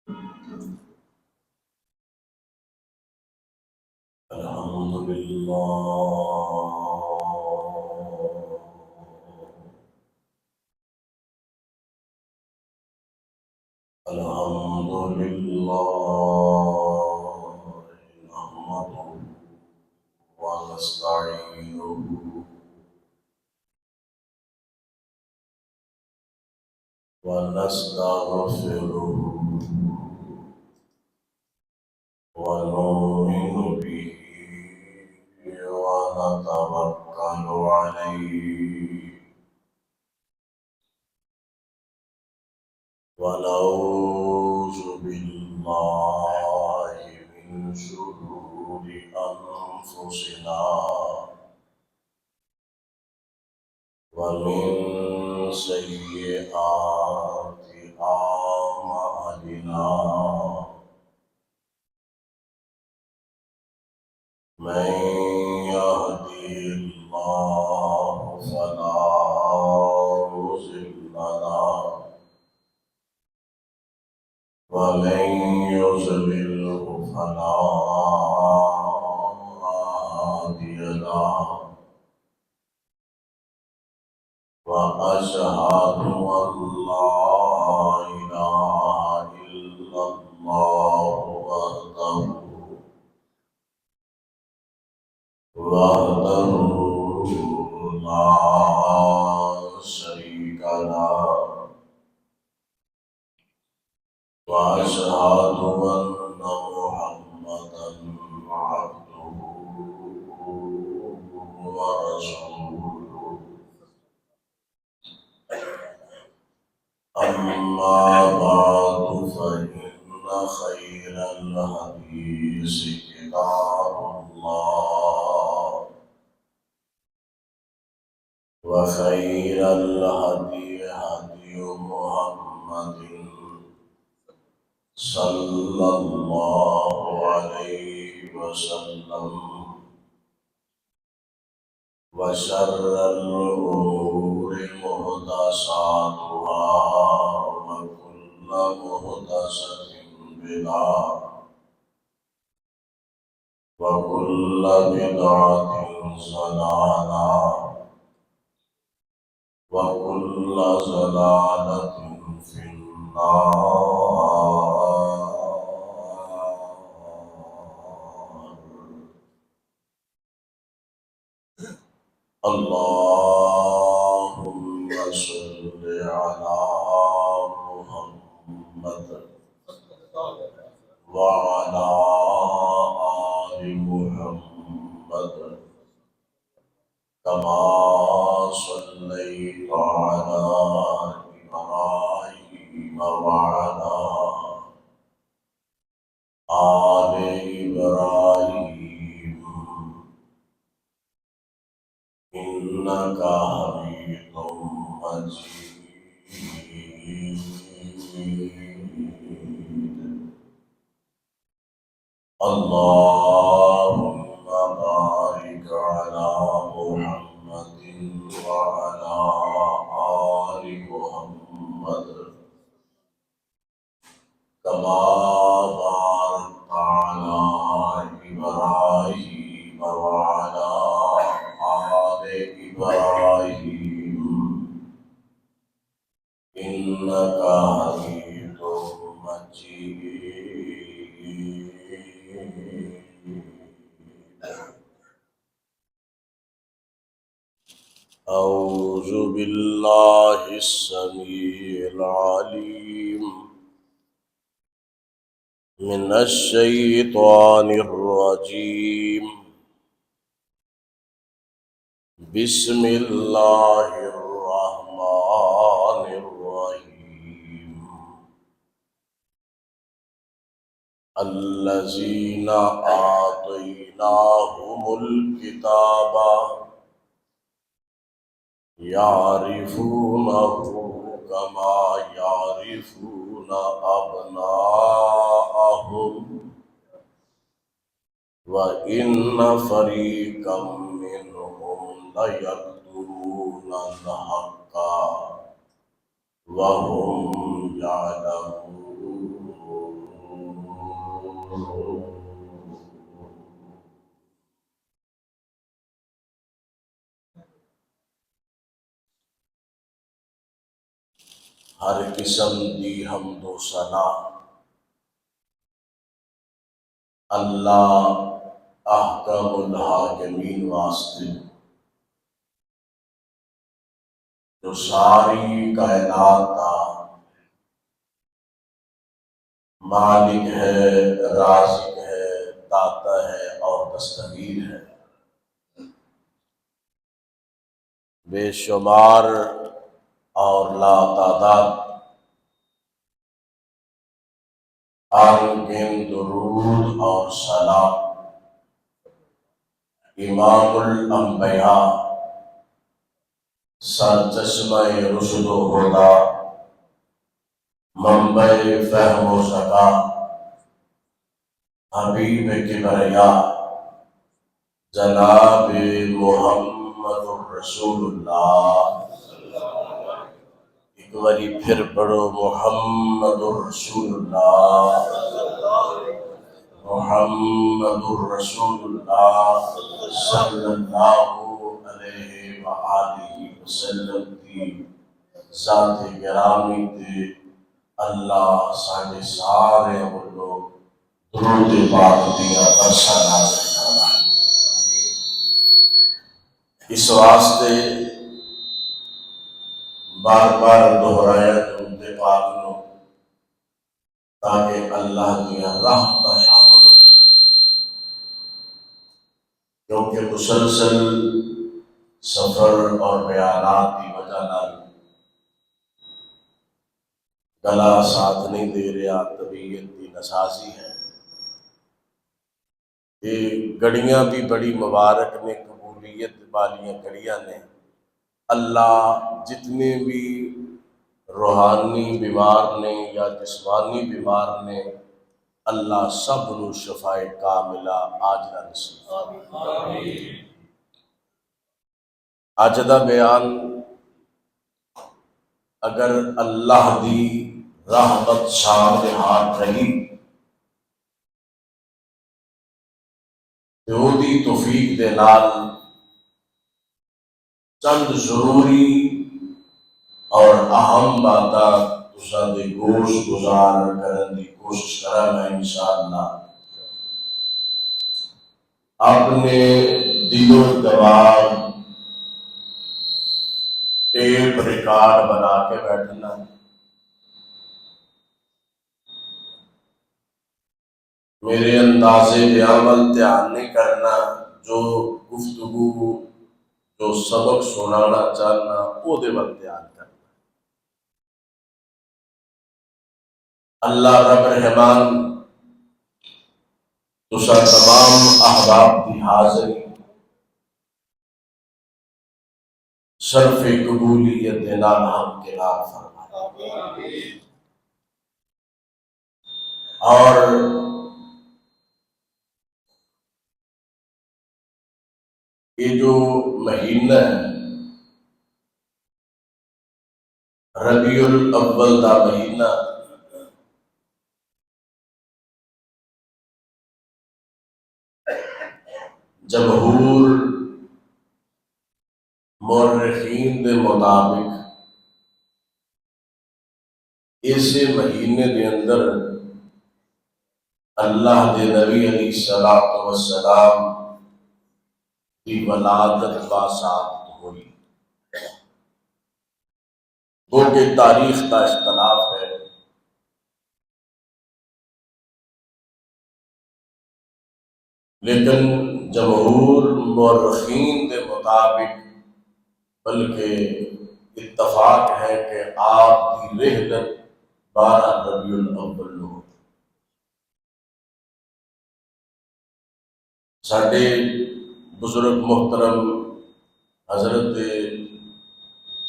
الحمد لله الحمد لله نحمده ونستعينه ونستغفره ونؤمن به ونتوكل عليه ونعوذ بالله من شرور أنفسنا ومن سيئات أعمالنا من يهده الله فلا مضل له ومن يضلله فلا هادي له وأشهد أن لا إله إلا الله وحده لا شريك له وأشهد أن محمدا عبده ورسوله أما بعد فإن خير الحديث كتاب الله وخير الهدي هدي محمد صلى الله عليه وسلم وشر الأمور محدثاتها وكل محدثة بدعة وكل بدعة ضلالة وكل ضلالة في النار. اللهم صل على محمد وعلى آل محمد كما صليت على إبراهيم وعلى آل إبراهيم إنك حميد مجيد. اللهم بارك على محمد وعلى آل محمد كما باركت على إبراهيم وعلى آل إبراهيم إنك حميد مجيد. أعوذ بالله السميع العليم من الشيطان الرجيم. بسم الله الرحمن الرحيم. الذين آتيناهم الكتاب يعرفونه كما يعرفون أبناءهم وإن فريقا منهم ليكتمون الحق وهم يعلمون. ہر قسم دی حمد و ثنا اللہ احکم الحاکمین واسطے جو ساری کائنات کا مالک ہے، رازق ہے، داتا ہے اور دستگیر ہے۔ بے شمار اور لا تعداد آنگن درود اور سلام امام الانبیاء سرچشمہ رشد و ہدا منبع فہم و ذکا حبیب کبریا جناب محمد الرسول اللہ۔ ایک باری پھر پڑھو محمد الرسول اللہ، محمد الرسول اللہ صلی اللہ علیہ وآلہ وسلم کی ذات گرامی تے اللہ ساڑھے سارے بولو درود پاک دیا برسا نازل فرمائے۔ اس واسطے بار بار دہرایا درود پاک نو تاکہ اللہ دیا راہ پر شامل ہو جائے، کیونکہ مسلسل سفر اور بیانات کی وجہ نال گلا ساتھ نہیں دے رہا، طبیعت کی نسازی ہے۔ یہ گھڑیاں بھی بڑی مبارک نے، قبولیت والیاں گھڑیاں نے۔ اللہ جتنے بھی روحانی بیمار نے یا جسمانی بیمار نے، اللہ سب نو شفائے کاملہ عاجلہ نصیب۔ اج دا بیان اگر اللہ دی رحمت سامنے ہاتھ رہی تو وہ دی توفیق دے نال چند ضروری اور اہم باتاں تساں دے گوش گزار کرن دی کوشش کراں گا انشاءاللہ۔ اپنے دل و دماغ ٹیپ ریکارڈ بنا کے بیٹھنا، میرے اندازے بیان دھیان نہیں کرنا، جو گفتگو جو سبق سنانا چاہنا وہ دے وقت دھیان کرنا۔ اللہ رب رحمان تسا تمام احباب کی حاضری صرف قبولیت نال ہم قرار فرمائے۔ اور یہ جو مہینہ ہے ربیع الاول دا مہینہ، جمہور مورخین دے مطابق اسی مہینے دے اندر اللہ دے نبی علیہ السلام کی ولادت باثابت ہوئی۔ وہ کہ تاریخ کا اختلاف ہے، لیکن جمہور مورخین کے مطابق بلکہ اتفاق ہے کہ آپ کی رحلت 12 ربیع الاول ہو۔ ساڈے بزرگ محترم حضرت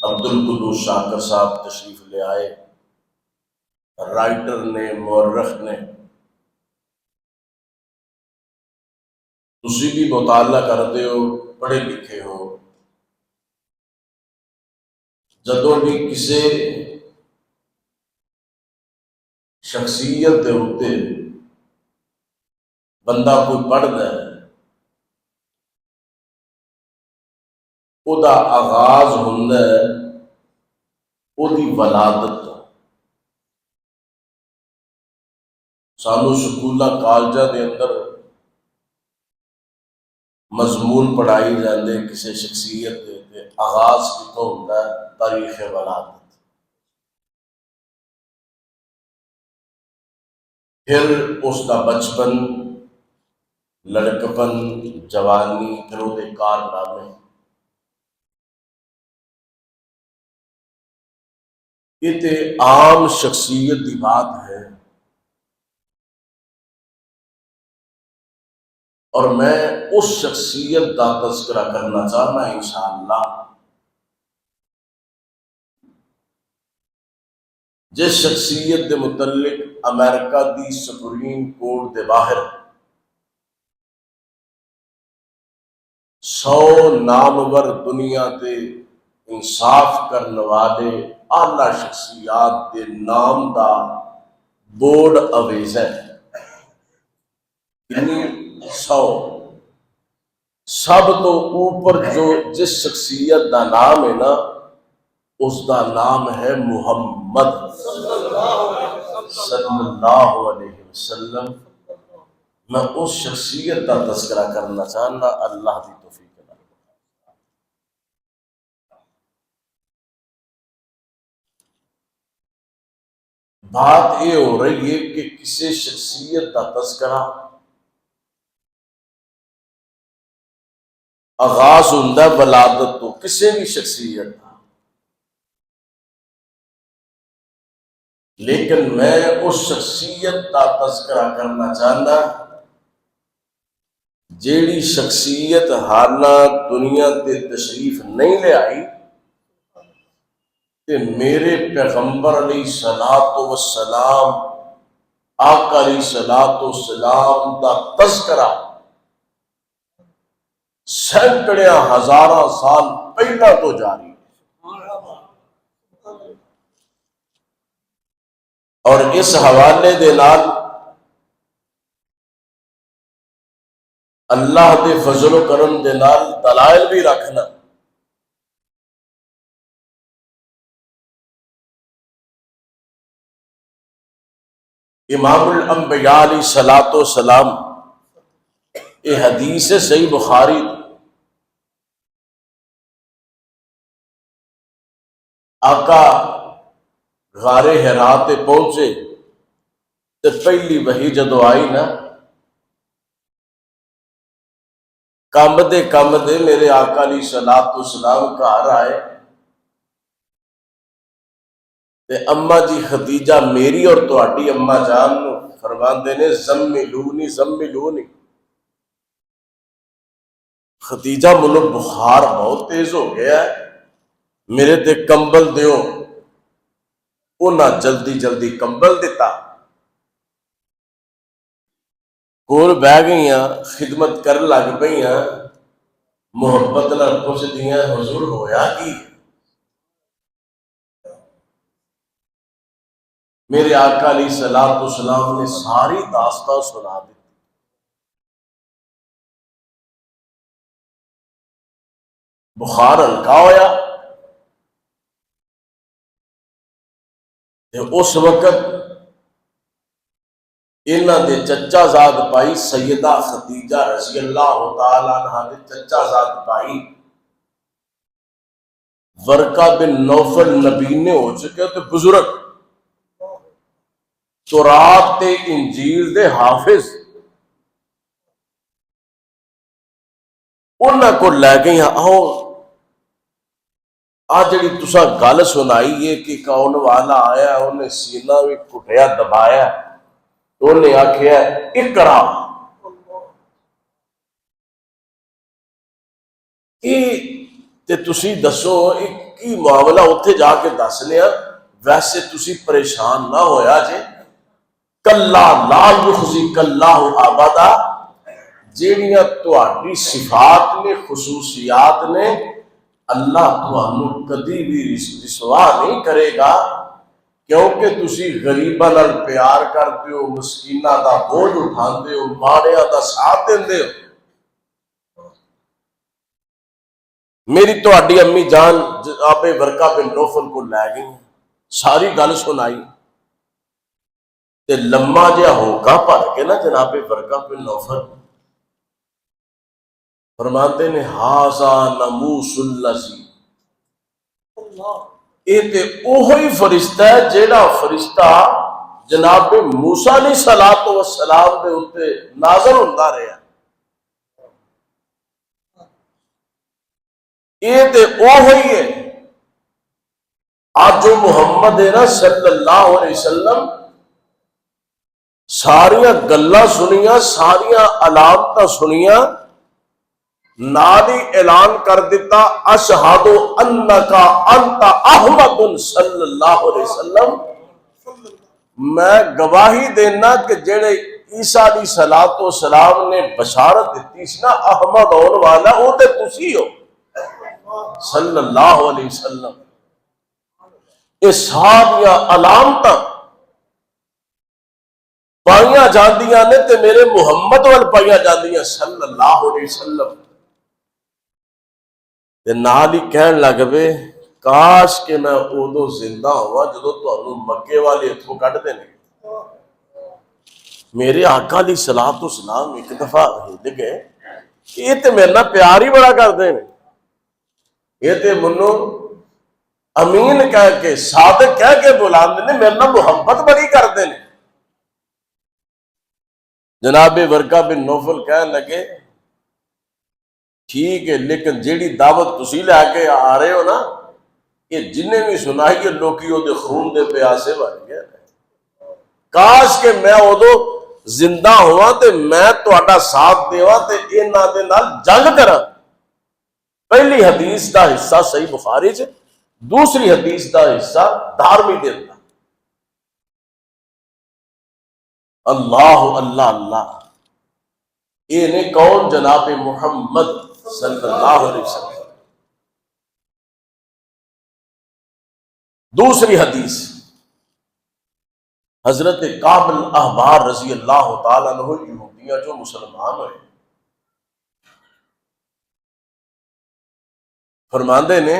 عبدالقدوس شاکر صاحب تشریف لے آئے، رائٹر نے، مورخ نے۔ تسی بھی مطالعہ کرتے ہو، پڑھے لکھے ہو، جدوں بھی کسی شخصیت دے ہوتے بندہ کوئی پڑھدا ہے، او دا آغاز ہوندا ہے او دی ولادت تو۔ سانو سکولاں کالجاں دے اندر مضمون پڑھائی جاندے کسی شخصیت دے آغاز کتوں ہوندا ہے تاریخ ولادت، پھر اس دا بچپن، لڑکپن، جوانی، پھر وہ کارنامے. یہ تے عام شخصیت کی بات ہے، اور میں اس شخصیت کا تذکرہ کرنا چاہنا انشاءاللہ جس شخصیت دے متعلق امریکہ دی سپریم کورٹ دے باہر 100 نامور دنیا تے انصاف کرنے والے اعلی شخصیات دے نام دا بورڈ اویز ہے. یعنی 100 سب تو اوپر جو جس شخصیت دا نام ہے نا اس دا نام ہے محمد صلی اللہ علیہ وسلم. میں اس شخصیت کا تذکرہ کرنا چاہنا اللہ کی توفیق ہے. بات یہ ہو رہی ہے کہ کسی شخصیت کا تذکرہ آغاز ہوتا ہے ولادت تو کسی بھی شخصیت کا، لیکن میں اس شخصیت کا تذکرہ کرنا چاہنا جیڑی شخصیت حالہ دنیا تے تشریف نہیں لے آئی تے میرے پیغمبر علیہ الصلوۃ والسلام آقا علیہ الصلوۃ والسلام دا تذکرہ سینکڑیاں ہزاراں سال پہلا تو جاری ہے. اور اس حوالے دے نال اللہ دے فضل و کرم دے نال دلائل بھی رکھنا. امام الانبیاء علیہ الصلوۃ والسلام یہ حدیث صحیح بخاری آقا غار حرا تے پہنچے تے پہلی وحی جدو آئی نا کم دے میرے آقا علیہ الصلوۃ والسلام گھر آئے تے اما جی خدیجہ میری اور تہاڈی اما جان نو فرماندے نے زملونی. خدیجہ منو بخار بہت تیز ہو گیا ہے، میرے تے کمبل دیو. انہاں جلدی کمبل دیتا، کول بہ گئیاں، خدمت کر لگ پئیاں، محبت نال پوچھ دیاں حضور ہویا کی؟ میرے آقا علیہ الصلوۃ والسلام نے ساری داستان سنا دی. بخار ہلکا ہویا تے اس وقت انہاں دے چچا زاد پائی سیدہ خدیجہ رضی اللہ تعالی عنہا دے چچا زاد پائی ورقہ بن نوفل نبینے ہو چکے تے بزرگ تورات تے انجیل دے حافظ، انہاں کو لے گئی آؤ آ جڑی تساں گل سنائی ہے کہ کون والا آیا انہیں سینہ بھی کٹیا دبایا انہیں آکھیا اقرا. تے تسی دسو کی معاملہ اتھے جا کے دس لیا. ویسے تسی پریشان نہ ہویا جے، کلا لا یخزیک اللہ ابدا، جیڑیاں تہاڈی صفات نے خصوصیات نے اللہ تہانوں کدی بھی رسوا نہیں کرے گا، کیونکہ تسی غریباں نال پیار کرتے ہو، مسکیناں دا بوجھ اٹھاندے ہو، ماڑیاں دا ساتھ دیندے ہو. میری تہاڈی امی جان آبے ورقہ بن نوفل کو لے گئی، ساری گل سنائی. تے لما جہا ہوکا بھر کے نا جناب ورقہ بن نوفل فرماتے نے ہاذا ناموس الذی، یہ تے اوہی فرشتہ ہے جیڑا فرشتہ جناب موسیٰ علیہ السلام دے اوتے نازل ہوندا رہیا، یہ تے اوہی ہے آج جو محمد ہے نا صلی اللہ علیہ وسلم ساریاں گلاں سنیاں، ساریاں علامتاں سنیاں، نال ہی اعلان کر دیتا اشہد انک انت احمد صلی اللہ علیہ وسلم، میں گواہی دینا کہ جڑے عیسیٰ علیہ السلام نے بشارت دیتی سی نا احمد ہون والا، وہ تے تسی ہو صلی اللہ علیہ وسلم۔ یہ ساریاں علامتاں پائیاں جاندیاں نے تے میرے محمد وال پائیاں جاندیاں صلی اللہ علیہ وسلم، تے نال ہی کہن لگ پے کاش کہ میں ادو زندہ ہوا جدو تانوں مکے والے اتھوں کڈ دینے۔ میرے آقا علیہ الصلوۃ والسلام ایک دفعہ ہل گئے کہ یہ تے میرے نال پیار ہی بڑا کردے نے، یہ تے منو امین کہہ کے صادق کہہ کے بلاندے نے، میرے نال محبت بڑی کردے نے۔ جناب ورقہ بن نوفل کہنے لگے ٹھیک ہے لیکن جیڑی دعوت تسی لے کے آ رہے ہو نا، یہ جنہیں بھی سنائی یہ لوکی وہ دے خون دے پیاسے بن گئے، کاش کہ میں ادو زندہ ہوا تے میں تہاڈا ساتھ دیواں تے انہاں دے نال جنگ کراں۔ پہلی حدیث دا حصہ صحیح بخاری چ، دوسری حدیث دا حصہ دارمی دے اندر۔ اللہ اللہ اللہ، یہ نے کون؟ جناب محمد صلی اللہ علیہ وسلم۔ دوسری حدیث حضرت کعب الاحبار رضی اللہ تعالیٰ عنہ یہودیاں جو مسلمان ہوئے فرماندے نے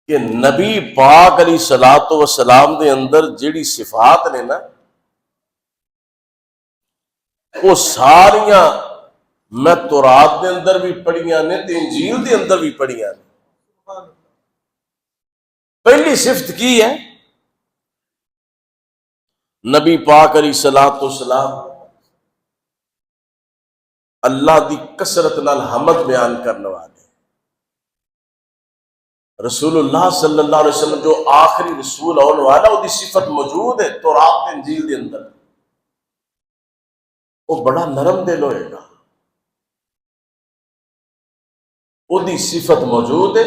کہ نبی پاک علیہ الصلوۃ والسلام دے اندر جیڑی صفات نے نا وہ ساریاں میں تورات دے اندر بھی پڑھیاں نے تے انجیل دے اندر بھی پڑھیاں نے۔ پہلی صفت کی ہے؟ نبی پاک علیہ الصلوۃ والسلام اللہ دی کثرت نال حمد بیان کرنے والے، رسول اللہ صلی اللہ علیہ وسلم جو آخری رسول ہونے والا وہ دی صفت موجود ہے تورات تے انجیل دے اندر، وہ بڑا نرم دل ہوئے گا، وہ دی صفت موجود ہے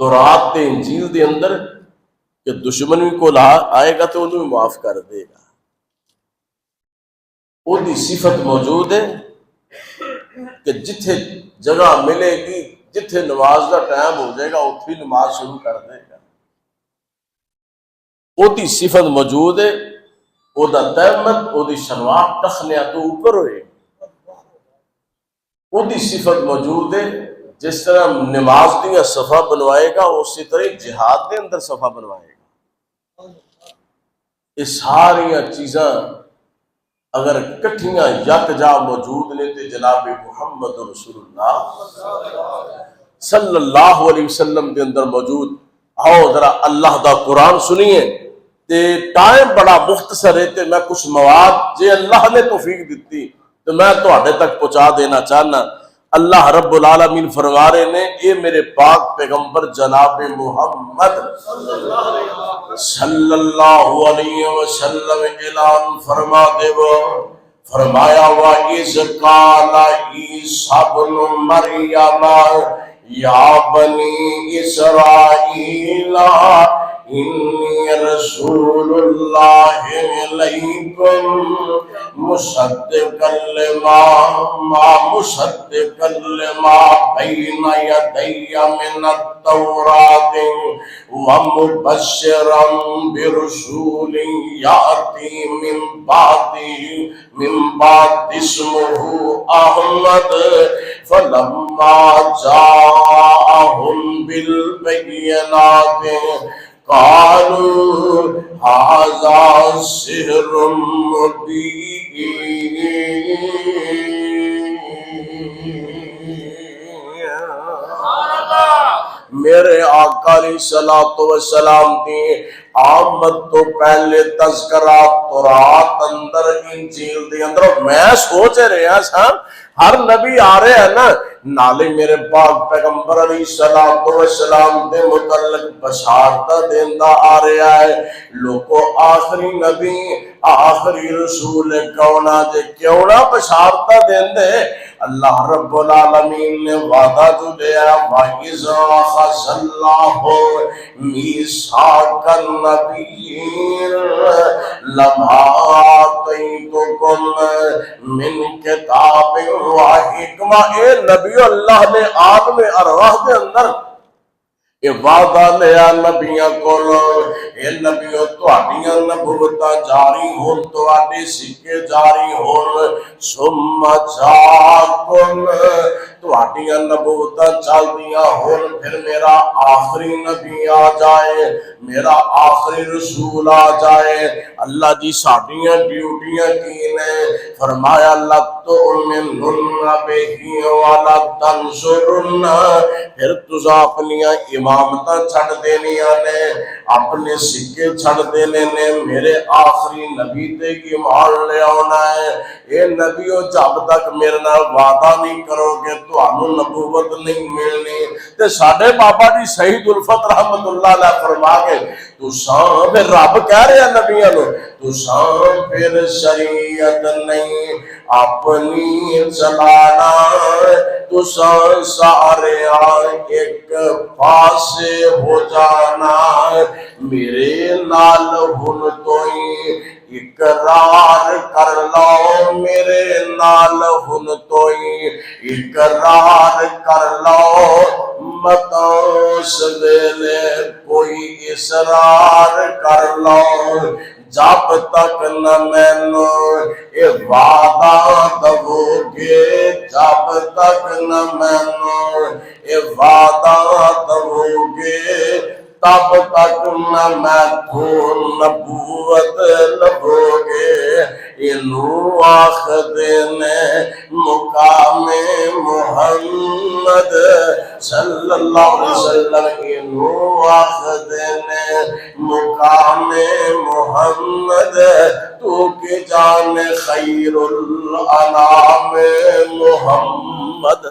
تورات تے انجیل دے اندر کہ دشمن بھی کول آئے گا تو انہوں بھی معاف کر دے گا، وہ دی صفت موجود ہے کہ جتھے جگہ ملے گی، جتھے نماز کا ٹائم ہو جائے گا اتھی نماز شروع کر دے گا، وہ دی صفت موجود ہے، وہ دا تہمت، وہ دی شنوات ٹخنیا تو اوپر ہوئے، وہ دی صفت موجود ہے، جس طرح نماز دیا صفحہ بنوائے گا اسی طرح جہاد کے اندر صفحہ بنوائے گا۔ یہ ساریاں چیزاں اگر کٹھیاں یک جا موجود نے تے جناب محمد رسول اللہ صلی اللہ علیہ وسلم کے اندر موجود۔ آؤ ذرا اللہ دا قرآن سنیے، تے ٹائم بڑا مختصر ہے تے میں کچھ مواد جے اللہ نے توفیق دیتی تو میں تواڈے تک پہنچا دینا چاہنا۔ اللہ رب العالمین فرما رہے نے، اے میرے پاک پیغمبر جناب محمد صلی اللہ علیہ وسلم اعلان فرما دے، فرمایا وَإِذْ قَالَ عِيسَىٰ ابْنُ مَرْيَمَ يَا بَنِي إِسْرَائِيلَ إِنِّي رَسُولُ اللَّهِ إِلَيْكُمْ مُصَدِّقًا لِمَا بَيْنَ يَدَيَّ مِنَ التَّوْرَاةِ وَمُبَشِّرًا بِرَسُولٍ يَأْتِي من بعد اسمه أحمد فلما جاءهم بالبينات قالوا هذا سحر مبين۔ میرے آقا علیہ الصلوۃ والسلام کی آمد تو پہلے تذکرہ تورات اندر انجیل دے اندر میں سوچ رہا سا ہر نبی آ رہے ہیں نا نالے میرے پاک پیغمبر علیہ الصلوۃ والسلام دے متعلق بشارت دیندا آ رہا ہے۔ لوگو آخری نبی آخری رسول کونا جے کیوں نہ بشارت دیندے؟ اللہ رب العالمین نے وعدہ جو دیا وَإِذَا أَخَذَ اللَّهُ مِيثَاقَ النَّبِيِّينَ لَمَا آتَيْتُكُم مِّن کتاب وحکمہ۔ اے نبی اللہ نے عالم ارواح دے اندر یہ وعدہ لیا نبیاں کولو، اے نبیوں تہاڈیاں نبوتاں جاری ہون، تہاڈے سکے جاری ہون، ثم جاکم تہاڈیاں نبوتاں چلدیاں ہون، پھر میرا آخری نبی آ جائے، میرا آخری رسول آ جائے۔ اللہ جی ساڈیاں ڈیوٹیاں کی نے؟ فرمایا لَتُؤْمِنُنَّ بِهِ وَلَتَنْصُرُنَّ، پھر تساں اپنیاں امامتاں چھڑ دینیاں نے، اپنے سکے چھڑ دینے نے، میرے آخری نبی تے ایمان لے آنا ہے۔ اے نبیوں جب تک میرے نال وعدہ نہیں کرو گے تانوں نبوت نہیں ملنی۔ تے ساڈے بابا جی سعید الفت رحمت اللہ علیہ فرما گے تساں پھر رب کہہ رہے ہیں نبیوں نو تساں پھر شریعت نہیں اپنی چلانا، تساں سارے ایک پاسے ہو جانا، میرے نال ہن تو ہی اقرار کر لو، میرے نال ہن تو ہی اقرار کر لو، متاں سویلے کوئی اصرار کر لو، جب تک نہ مینو اے وعدہ دو گے، جب تک نہ مینو اے وعدہ دو گے، تب تک نہ میں تو نبوت لبو گے۔ انہو آخدے نے مقام محمد صلی اللہ علیہ وسلم، انہو آخدے نے مقام محمد، تو کی جان خیر الانام محمد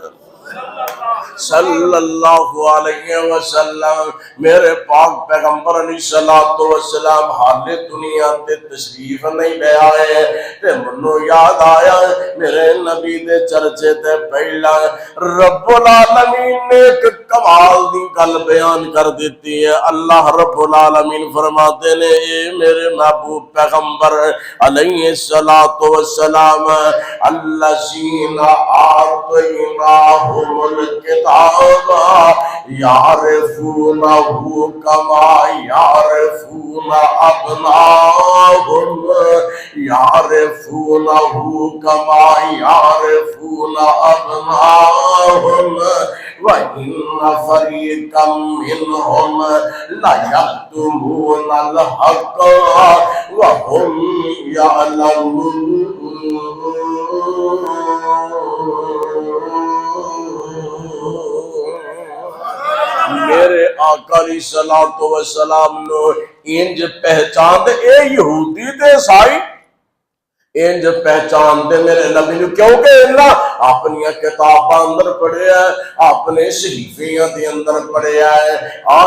صلی اللہ علیہ وسلم۔ میرے پاک پیغمبر علیہ السلام حال دنیا تے تشریف نہیں لے آئے تے منو یاد آیا میرے نبی دے چرچے تے پہلا رب العالمین نے ایک کمال دی گل بیان کر دیتی ہے۔ اللہ رب العالمین فرماتے نے اے میرے محبوب پیغمبر علیہ السلام الذین آتیناہم الکتاب یعرفونہ کما یعرفون ابناہم، یعرفونہ کما یعرفون ابناہم، وَإِنَّ فَرِيقًا مِّنْهُمْ لَيَكْتُمُونَ الْحَقَّ وَهُمْ يَعْلَمُونَ۔ میرے آقا علیہ السلام نو انج پہچان دے، اے یہودی تے عیسائی انج پہچان دے میرے نبی نو، کیونکہ انہاں اپنی کتاباں اندر پڑھیا ہے، اپنے صحیفیاں دے اندر پڑھیا ہے،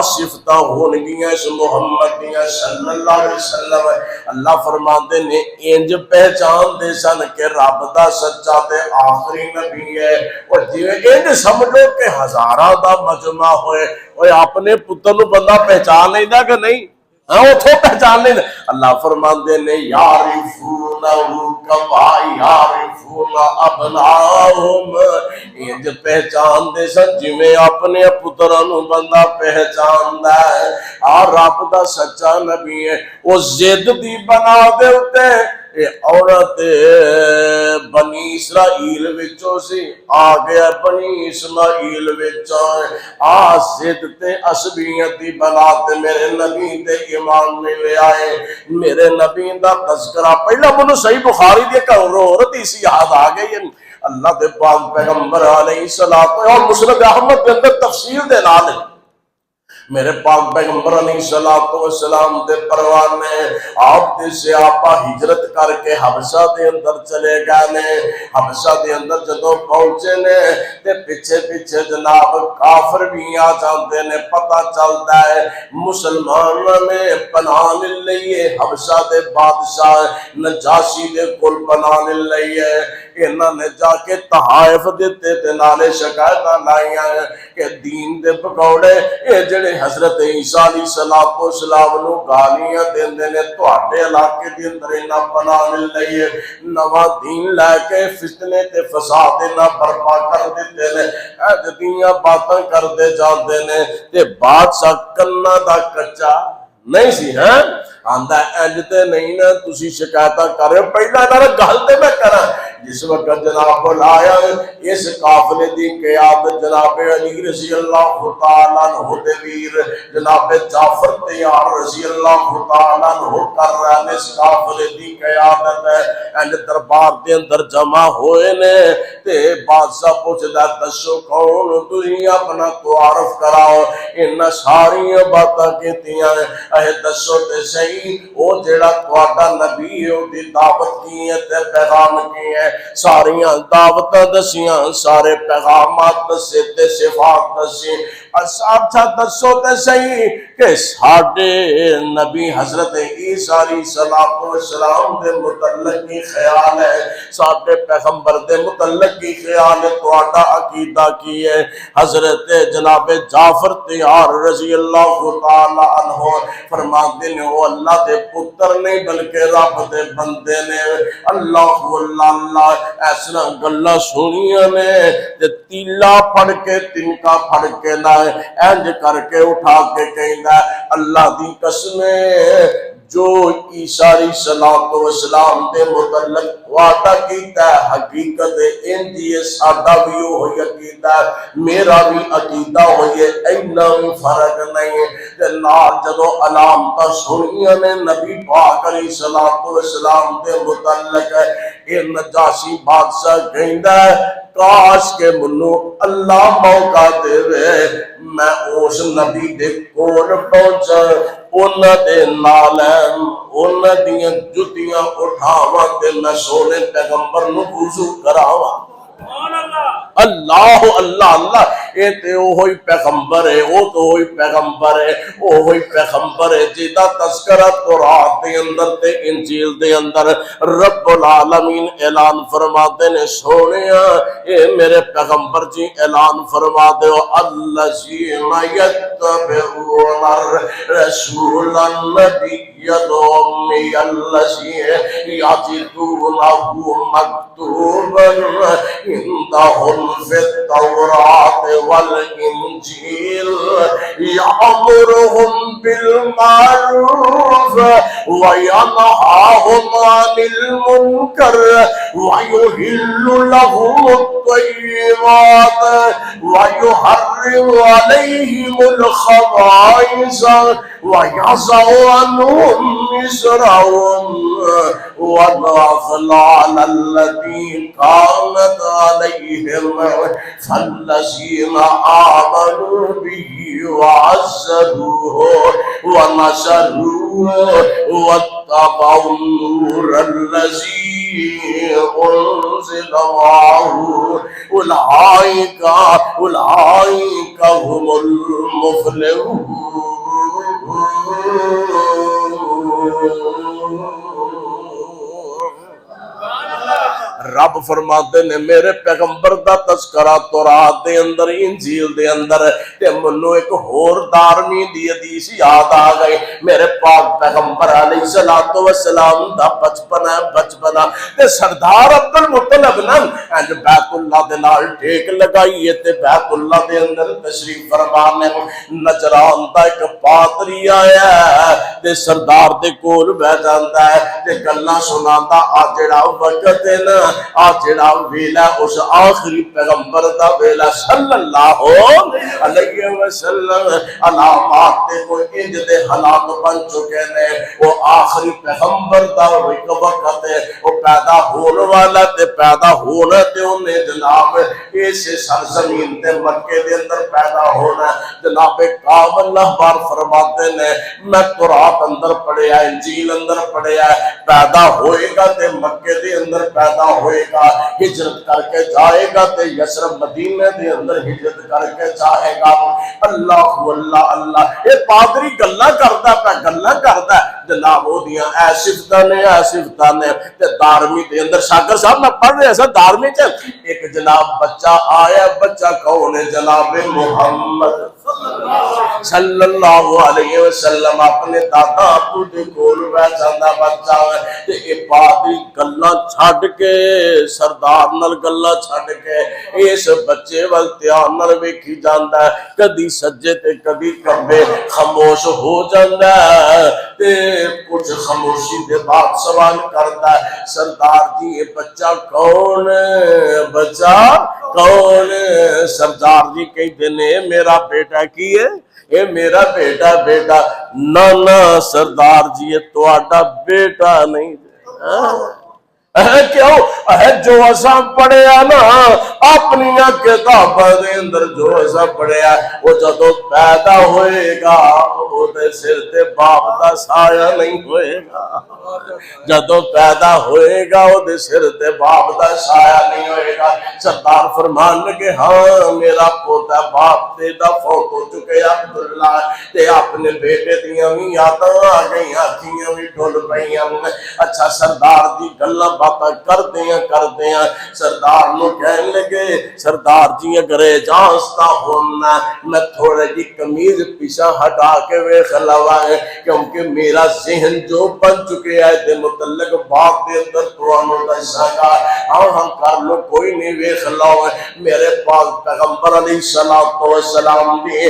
صفتاں ہونگیاں اس محمد دیاں صلی اللہ علیہ وسلم۔ اللہ فرماتے نے انج پہچان دے سن کہ رب دا سچا تے آخری نبی ہے۔ اور جویں انج سمجھو کہ ہزاراں دا مجمع ہوئے، اور اپنے پتر نو بندہ پہچان لیندا کہ نہیں؟ اتھوں پہچان لیں۔ اللہ فرماندے نے یعرفونہ کما یعرفون ابناہم، انج پہچان دے سن جویں اپنے پتراں نو بندہ پہچاندا ہے۔ رب دا سچا نبی ہے، او ضد دی بنا دے اُتے یہ عورت بنی اسرائیل وچوں سی، آ گیا بنی اسماعیل وچوں، آ ضد تے عصبیت دی بنا تے میرے نبی دے ایمان میں لے آئے۔ میرے نبی دا تذکرہ پہلا منو صحیح بخاری دی ایک عورت اسی یاد آ گئی، اللہ دے پاک پیغمبر علیہ الصلوۃ اور مسند احمد کے اندر تفصیل دے نال میرے پاک پیغمبر علیہ السلام دے پروانے آپ دے سے آپا ہجرت کر کے حبشہ دے اندر چلے گئے نے۔ حبشہ دے اندر جدوں پہنچے نے تے پیچھے پیچھے جناب کافر بھی آ جاندے نے، پتہ چلتا ہے مسلمان نے پناہ لے لئیے حبشہ دے بادشاہ نجاشی دے کول پناہ لے لئیے۔ انہاں نے جا کے تحائف دیتے تے نالے شکایتاں لائیاں کہ دین دے پکوڑے اے جڑے حضرت عیسیٰ علیہ السلام نو گالیاں دیندے نے تواڈے علاقے دے اندر انہاں پناہ مل رہی ہے، نواں دین لے کے فتنے تے فساد انہاں برپا کر دیتے نے، اج دیاں باتاں کردے جاندے نے تے بادشاہ کنا دا کچا نہیں سی ہے آندا انج تے نہیں نا تسی شکایتاں کر رہے ہو، پہلا انہاں گل تے میں کراں۔ جس وقت جناب بلایا اس قافلے دی قیادت جناب علی رضی اللہ تعالیٰ عنہ دے ویر جناب جعفر تیار رضی اللہ تعالیٰ عنہ کر رہے ہیں، اس قافلے دی قیادت ہے۔ انج دربار دے اندر جمع ہوئے نے تے بادشاہ پوچھدا دسو کون تسی اپنا تعارف کراؤ، انہاں ساری باتاں کیتیاں اے دسو تے صحیح او جیڑا تہاڈا نبی ہے او دی دعوت کی ہے تے پیغام کی ہے، ساریاں دعوتاں دسیاں سارے پیغامات دسے تے صفات دسی، اچھا دسو تے صحیح کہ ساڈے نبی حضرت عیسیٰ علیہ السلام دے متعلق کی خیال ہے، ساڈے پیغمبر دے متعلق کی خیال ہے، تہاڈا عقیدہ کی ہے؟ حضرت جناب جعفر تیار رضی اللہ تعالی عنہ فرماتے ہیں وہ اللہ دے پتر نہیں بلکہ رب دے بندے نے، اللہ اللہ ایسا گلہ سنیاں نے تے تیلا پڑھ کے تنکا پڑھ کے نہ اینج کر کے اٹھا کے کہنا اللہ دی قسمیں جو عیسیٰ علیہ السلام دے متعلق وعدہ کیتا ہے حقیقت انجی سادہ بھی ہوئی عقیدہ میرا بھی عقیدہ ہوئی اینا بھی فرق نہیں ہے۔ نال جدو علامتہ سنیاں نے نبی پاک علیہ السلام دے متعلق ہے یہ نجاشی بادشاہ کہندا ہے کاش کے منو اللہ موقع دے وے میں اس نبی دے کول پہنچا انہاں دے نالین انہاں دیاں جتیاں اٹھاواں تے میں سونے پیغمبر نو وضو کراواں۔ اللہ اللہ اللہ اے تے اوہی پیغمبر ہے، او تو اوہی پیغمبر ہے، اوہی پیغمبر ہے جیدہ تذکرہ تورات دے اندر تے انجیل دے اندر رب العالمین اعلان فرما دے نے سونیا اے میرے پیغمبر جی اعلان فرما دے الذین یتبعون الرسول النبی الأمی الذی یجدونہ مکتوبا عندهم في التوراة والإنجيل يأمرهم بالمعروف وينهاهم عن المنكر ويحل لهم الطيبات ويحرم عليهم الخبائث ويضع عنهم إصرهم والأغلال التي كانت عليهم فالذين آمنوا به وعزروه ونصروه واتبعوا النور الذي أنزل معه أولئك هم المفلحون۔ رب فرماتے نے میرے پیغمبر دا تذکرہ تورات دے اندر انجیل دے اندر تے منو ایک ہور دارمی دی حدیث یاد آ گئی میرے پاک پیغمبر علیہ السلام دا بچپنا تے سردار عبد المطلب نال انج بیت اللہ دے نال ٹھیک لگائیے تے بیت اللہ دے اندر تشریف فرمانے نجران دا ایک پادری آیا تے سردار دے کول بیٹھ جاندا ہے تے گلاں سناندا آ جڑا وقت ہے نا آ جڑا ویلا اس آخری پیغمبر دا ویلا صلی اللہ علیہ وسلم علامات تے کوئی انج دے حالات بن چکے نے وہ آخری پیغمبر دا وقت ہے وہ پیدا ہون والا تے پیدا ہونا تے انہیں جناب اس سرزمین تے مکے دے اندر پیدا ہونا جناب کعب اللہ بار فرماتے نے میں قرآن اندر پڑھیا انجیل اندر پڑھیا پیدا ہوئے گا تے مکے دے اندر پیدا ہوئے گا ہجرت کر کے جائے گا تے یسرب مدینے دے اندر ہجرت کر کے جائے گا اللہ اللہ اللہ یہ پادری گلاں کردا پہ گلاں کردا جناب وہ دیاں اے صفتاں نے تے دارمی دے اندر شاگر صاحب میں پڑھ رہا سا دارمی چ ایک جناب بچہ آیا بچہ کون ہے جناب محمد صلی اللہ علیہ وسلم اپنے دادا ابو دے کول بیٹھ جاندا بچہ تے اے پادری گلاں چھڈ کے سردار نال گلاں چھڈ کے اس بچے ول دھیان نال ویکھی جاندا ہے کدی سجے تے کدی کھبے خاموش ہو جاندا ہے تے کچھ خاموشی دے بعد سوال کردا ہے سردار جی یہ بچہ کون بچہ کون سردار جی کہتے نے میرا بیٹا کی ہے اے میرا بیٹا نانا سردار جی یہ تہاڈا بیٹا نہیں کیوں جو اساں پڑھیا نا اپنی کتاباں دے اندر جو اساں پڑھیا وہ جدوں پیدا ہوئے گا وہ دے سر تے باپ دا سایہ نہیں ہوئے گا جدوں پیدا ہوئے گا وہ دے سر تے باپ دا سایہ نہیں ہوئے گا سردار فرمان لگے ہاں میرا پوتا باپ تے دا فوت ہو چکے عبداللہ تے اپنے بیٹے دیاں بھی یاداں آ گئی اکھیاں بھی ڈول پئیاں اچھا سردار دی گلاں کر دیاں سردار نو کہنے لگے سردار جی اگر اجازت ہونا میں تھوڑے جی قمیض پیچھے ہٹا کے ویکھ لواں کیونکہ میرا ذہن جو بن چکے ہے دے متعلق باپ دے اندر تانوں دساں گا ہاں کر لو کوئی نہیں ویکھ لو میرے پاک پیغمبر علیہ الصلوۃ والسلام دی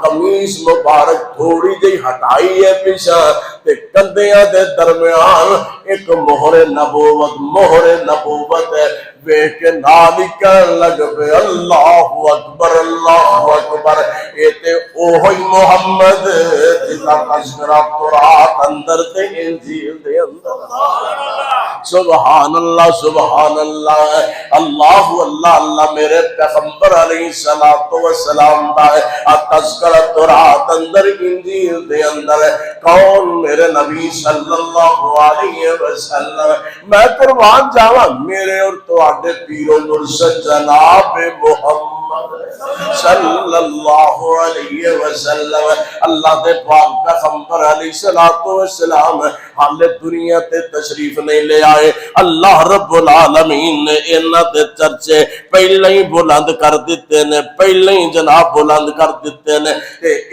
قمیض مبارک تھوڑی جی ہٹائی ہے پیچھے تے کندھیاں دے درمیان ایک مہر نبوت ہے ویکھ کے نال ہی کہن لگ پے اللہ اکبر اے تے اوہی محمد جدا تذکرہ تورات اندر تے انجیل دے اندر سبحان اللہ اللہ اللہ میرے پیغمبر علیہ الصلوۃ والسلام دا تذکرہ تورات اندر انجیل دے اندر کون میرے نبی صلی اللہ علیہ وسلم میں قربان جاواں میرے اور تواڈے پیر و مرشد جناب محمد صلی اللہ علیہ وسلم اللہ دے پاک پیغمبر علیہ الصلوۃ والسلام حال دنیا تے تشریف نہیں لے آئے اللہ رب العالمین نے انہاں دے چرچے پہلے ہی بلند کر دیتے نے پہلے ہی جناب بلند کر دیتے نے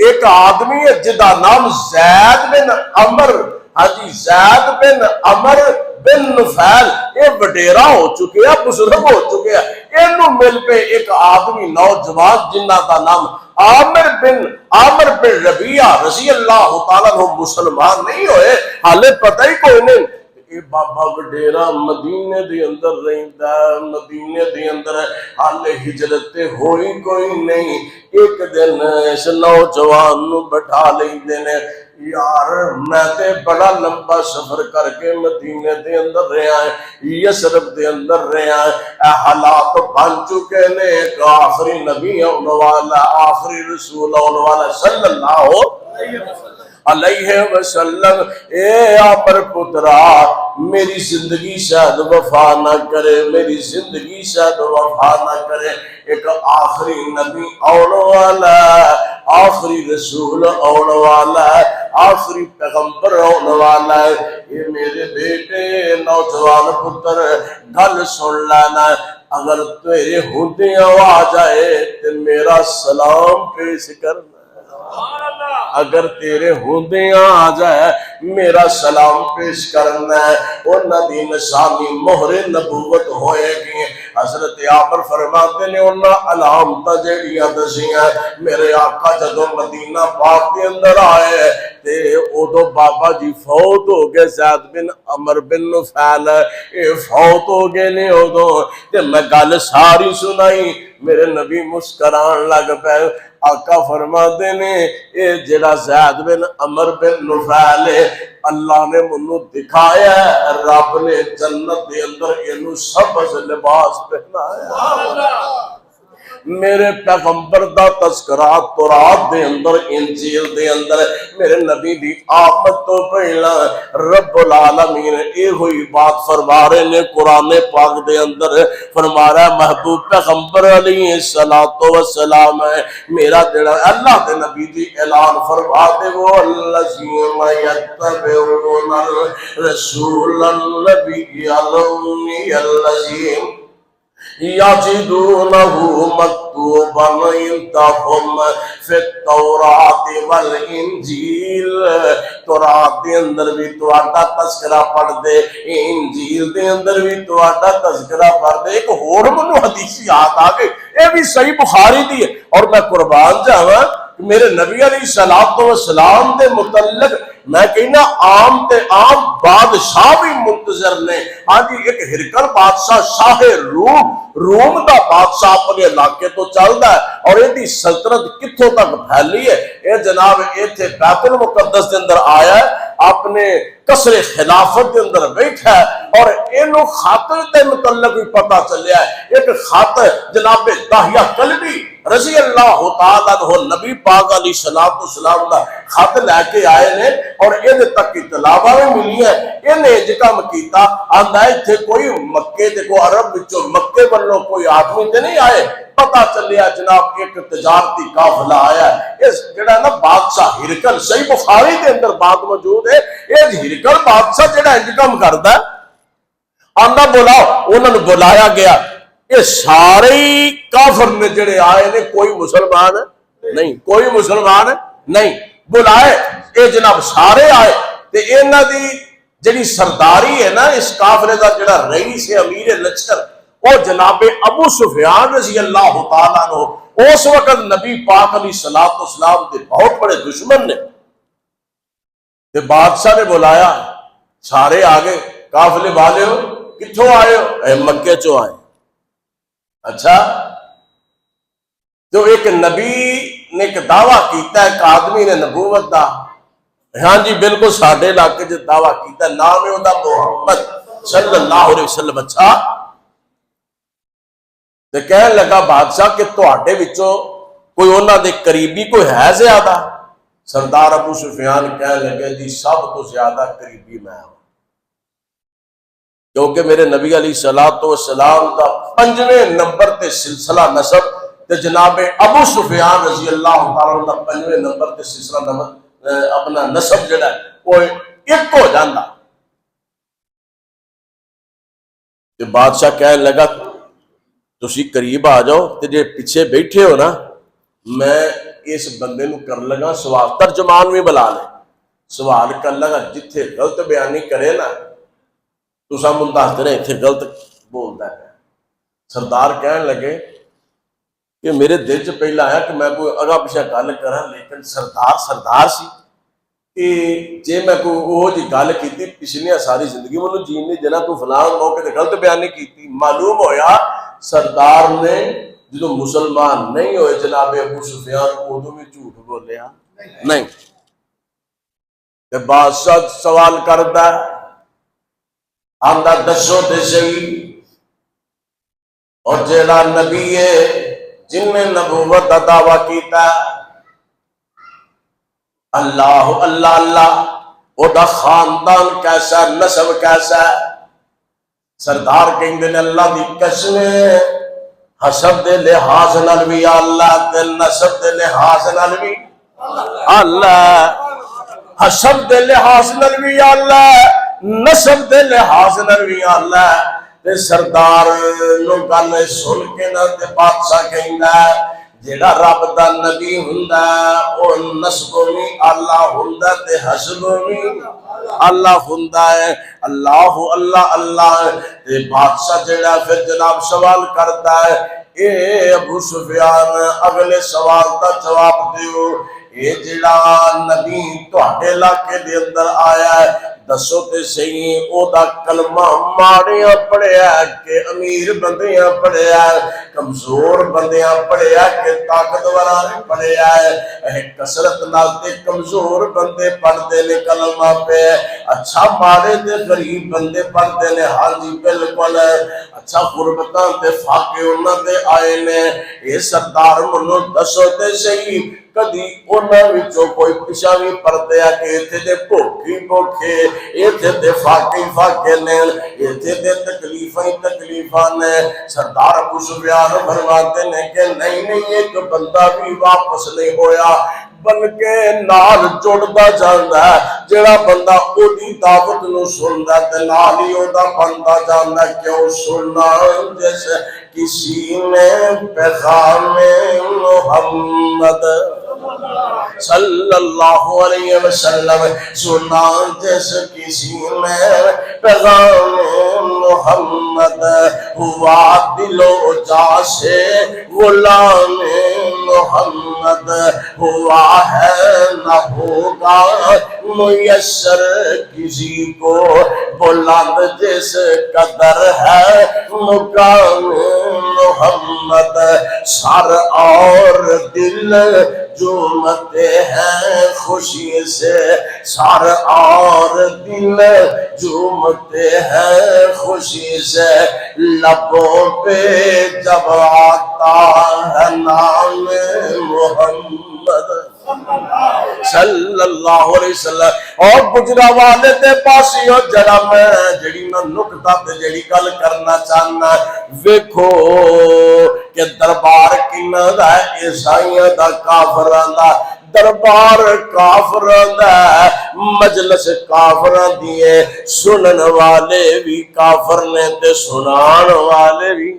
ایک آدمی ہے جدا نام زید بن عمر حاجی زید بن عمر بن نفیل یہ وڈیرا ہو چکے ہیں بزرگ ہو چکے ہیں انہوں مل پہ ایک آدمی نوجوان جنہ دا نام عامر بن ربیعہ رضی اللہ تعالیٰ عنہ مسلمان نہیں ہوئے حالے پتہ ہی کوئی نہیں اے بابا وڈیرا مدینے دے اندر رہندا مدینے دے اندر حالے ہجرت ہوئی کوئی نہیں ایک دن اس نوجوان نو بٹھا لیندے نے یار میں تے بڑا لمبا سفر کر کے مدینے دے اندر رہا ہے یسرب دے اندر رہا ہے اے حالات بن چکے نے ایک آخری نبی ہونے والا آخری رسول ہونے والا صلی اللہ علیہ وسلم اے عمر پترا میری زندگی شاید وفا نہ کرے میری زندگی شاید وفا نہ کرے ایک آخری نبی آنے والا ہے آخری رسول آنے والا ہے آخری پیغمبر آنے والا ہے یہ میرے بیٹے نوجوان پتر گل سن لینا اگر تیرے ہوندیاں آ جائے تو میرا سلام پیش کرنا اگر تیرے ہوندیاں آ جائے میرا سلام پیش کرنا ہے انہاں دی نشانی مہر نبوت ہوئے گی حضرت عامر فرماتے نے انہاں علامتاں جہڑیاں دسیاں میرے آقا جدوں مدینہ پاک دے اندر آئے تے اودوں بابا جی فوت ہو گئے، زید بن عمر بن نفیل اے فوت ہو گئے نے اودوں تے میں گل ساری سنائی، میرے نبی مسکران لگ پے۔ آقا فرماتے نے اے جڑا زید بن عمر بن نفیل ہے اللہ نے منو دکھایا ہے، رب نے جنت دے اندر اینو سبز لباس پہنایا۔ میرے پیغمبر دا تذکرہ تورات دے اندر انجیل دے اندر میرے نبی دی آمد تو پہلا رب العالمین اے ہوئی بات فرما رہے نے قرآن پاک دے اندر فرما رہا ہے محبوب پیغمبر علیہ السلام ہے میرا جڑا اللہ دے نبی دی اعلان فرما دے وہ الذین یتبعون الرسول النبی الامی الذین یجدونہ مکتوبا عندہم فی التوراۃ والانجیل۔ تورات دے اندر بھی تہاڈا تذکرہ پڑھ دے، انجیل دے اندر بھی تہاڈا تذکرہ پڑھ دے۔ ایک ہور منو حدیث یاد آ گئی، اے بھی صحیح بخاری دی ہے، اور میں قربان جاواں میرے نبی علیہ السلام دے متعلق میں کہنا عام تے عام بادشاہ بھی منتظر نے۔ ہاں جی ایک ہرکل بادشاہ شاہ روم دا بادشاہ اپنے علاقے تو چلدا ہے اور یہ سلطنت کتھوں تک پھیلی ہے، اے جناب ایتھے بیت المقدس دے اندر آیا ہے، اپنے قصر خلافت دے اندر بیٹھا ہے اور اینو خاطر دے متعلق بھی پتہ چلیا ہے۔ ایک خاطر جناب داہیہ کلبی رضی اللہ تعالیٰ عنہ نبی پاک علیہ السلام دا خط لے کے آئے نے اور یہ تک اطلاعاں بھی ملی ہے۔ انہیں جکم کیتا آندا ہے تھے کوئی مکے دے کو عرب وچوں مکے والوں کوئی آدمی تے نہیں آئے، پتہ چلیا جناب ایک تجارتی قافلہ آیا ہے۔ اس جڑا نا بادشاہ ہرکل صحیح بخاری دے اندر بات موجود ہے، یہ ہرکل بادشاہ جڑا انجام کردا ہے آندا بلاؤ، انہوں نے بلایا گیا، یہ سارے کافر نے جڑے آئے نے کوئی مسلمان نہیں، کوئی مسلمان نہیں، بلائے اے جناب سارے آئے تے انہاں دی جڑی سرداری ہے نا اس کافرے دا جڑا رئیس ہے امیر لشکر وہ جناب ابو سفیان رضی اللہ تعالیٰ عنہ اس وقت نبی پاک علیہ السلام دے بہت بڑے دشمن نے۔ تے بادشاہ نے بلایا سارے آگے، قافلے والے ہو کتھوں آئے ہو؟ اے مکے چوں آئے۔ اچھا جو ایک نبی نے ایک دعویٰ کیتا ہے، ایک آدمی نے نبوت دا، ہاں جی بالکل ساڈے علاقے جو دعویٰ کیتا ہے، نام ہے انہاں محمد صلی اللہ علیہ وسلم۔ اچھا تے کہنے لگا بادشاہ کہ تواڈے وچوں کوئی انہاں دے قریبی کوئی ہے زیادہ؟ سردار ابو سفیان کہنے لگے جی سب تو زیادہ قریبی میں ہوں، کیونکہ میرے نبی علیہ السلام دا 5ویں نمبر تے سلسلہ نسب تے جناب ابو سفیان رضی اللہ تعالیٰ عنہ 5ویں نمبر تے سلسلہ نمبر اپنا نسب جڑا ہے وہ ایک ہو جاندہ۔ تے بادشاہ کہنے لگا تسی قریب آ جاؤ تے جے پیچھے بیٹھے ہو نا میں اس بندے نو کر لگا سوال، ترجمان بھی بلا لے، سوال کر لگا جتھے غلط بیانی کرے نا تو سا منتظر ہے اتھے غلط بولتا ہے۔ سردار کہنے لگے کہ میرے دل چ پہلا آیا کہ میں کوئی اگا پیچھے گل کرا، لیکن سردار سی کہ جے میں کوئی وہ جی گل کیتی پچھلیاں ساری زندگی منو جین نہیں دینا، تو فلاں موقع تے غلط بیانی کیتی۔ معلوم ہویا سردار نے جدو مسلمان نہیں ہوئے جناب ابو سفیان ادو بھی جھوٹ بولیا نہیں۔ تے بادشاہ سوال کردا آندا دسو تے صحیح، اور جیڑا نبی ہے جن نے نبوت کا دعویٰ کیتا اللہ اللہ اللہ وہ دا خاندان کیسا ہے، نسب کیسا ہے؟ سردار کہیں دے اللہ دی قسم حسب دے لحاظ نال بھی اللہ تے نسب دے لحاظ نال بھی اللہ، حسب دے لحاظ نال بھی اللہ، نسب دے لحاظ نال بھی اللہ۔ تے سردار نو گل سن کے نہ تے بادشاہ کہندا جیڑا رب دا نبی ہوندا او نسب وی اللہ ہوندا تے حسب وی اللہ ہوندا ہے۔ اللہ اللہ اللہ تے بادشاہ جیڑا پھر جناب سوال کرتا ہے اے ابو سفیان اگلے سوال دا جواب دیو، اے جیڑا نبی تہاڈے علاقے دے اندر آیا ہے دسو تے صحیح او دا کلمہ ماڑیاں پڑھیا کہ امیر بندیاں پڑھیا کمزور بندیاں پڑھیا کہ طاقتوراں پڑھیا ہے؟ کثرت نال تے کمزور بندے پڑھدے نے کلمہ پہ، اچھا ماڑے تے غریب بندے پڑھدے نے، ہاں جی بالکل، اچھا غربتاں تے فاقے انہاں دے آئے نے۔ اے سردار منو دسو تے صحیح کدی انہاں وچوں کوئی پچھاوی پردے آ کے ایتھے دے بھوکھی بھوکھے، ایتھے دے فاقے فاقے نے، ایتھے دے تکلیفاں نے؟ سردار ابو سفیان فرماتے نے کہ نہیں نہیں، ایک بندہ بھی واپس نہیں ہویا بلکہ نال جڑدا جاندا ہے، جڑا بندہ او دی دعوت نو سندا تے نال ہی او دا بندہ جاندا کیوں سننا، جیسے کسی نے پیغام محمد صلی اللہ علیہ وسلم سنا، جیسے کسی نے پیغام محمد ہوا دل و جا سے غلام محمد ہوا ہے نہ ہوگا میسر کسی کو بلند جس قدر ہے مقام محمد، سر اور دل جھومتے ہیں خوشی سے، سر اور دل جھومتے ہیں خوشی سے، لبوں پہ جب آتا ہے نام محمد صلی اللہ علیہ وسلم۔ اور گجرا والے دے پاسیو جڑا میں جڑی میں نکتا تے جڑی گل کرنا چاہنا، ویکھو کہ دربار کنا دا ہے، عیسائیاں دا کافراں دا دربار کافراں دا، مجلس کافراں دی ہے، سنن والے بھی کافر نے تے سنان والے بھی،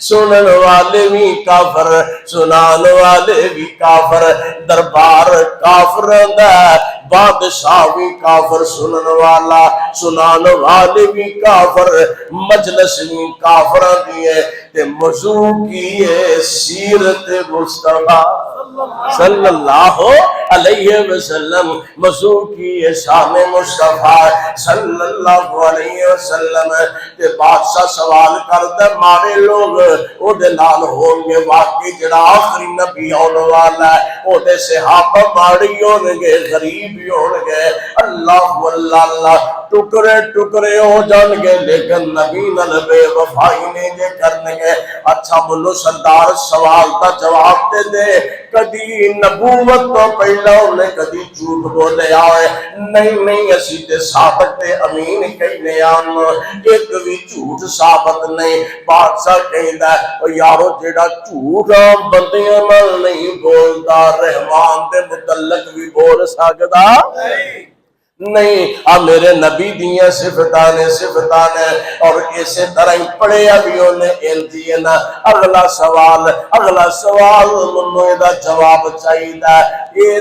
سنن والے بھی کافر سنان والے بھی کافر، دربار کافر دا، بادشاہ بھی کافر سنن والا، سنان والے بھی کافر، مجلس بھی کافر دیئے تے موضوع کی ہے سیرت مصطفیٰ صلی اللہ علیہ وسلم، موضوع کی ہے شان مصطفیٰ صلی اللہ علیہ وسلم۔ تے بادشاہ سوال کرتا مارے لوگ او دے نال ہوں گے واقعی جڑا آخری نبی آنے والا ہے، او دے صحابہ ماڑی ہونگے غریب ہونگے، اللہ اللہ ٹکرے ٹکرے ہو جان گے، لیکن نبی نال بے وفائی نہیں جے کرنے گے۔ اچھا منو سردار سوال تا جواب دے دے، کدی نبوت تو پہلا انہیں کدی جھوٹ بولے آئے؟ نہیں نہیں، اسی تے ثابت تے امین کہنے آن، ایک بھی جھوٹ ثابت نہیں۔ بادشاہ کہندا ہے یارو جیڑا جھوٹ بندیاں نال نہیں بولدا، رحمان دے متعلق بھی بول سکدا نہیں۔ میرے نبی دیاں صفتانے اور اسی طرح ہی پڑھے ابھی انہیں انجی نا۔ اگلا سوال منو دا جواب چاہیدہ، اے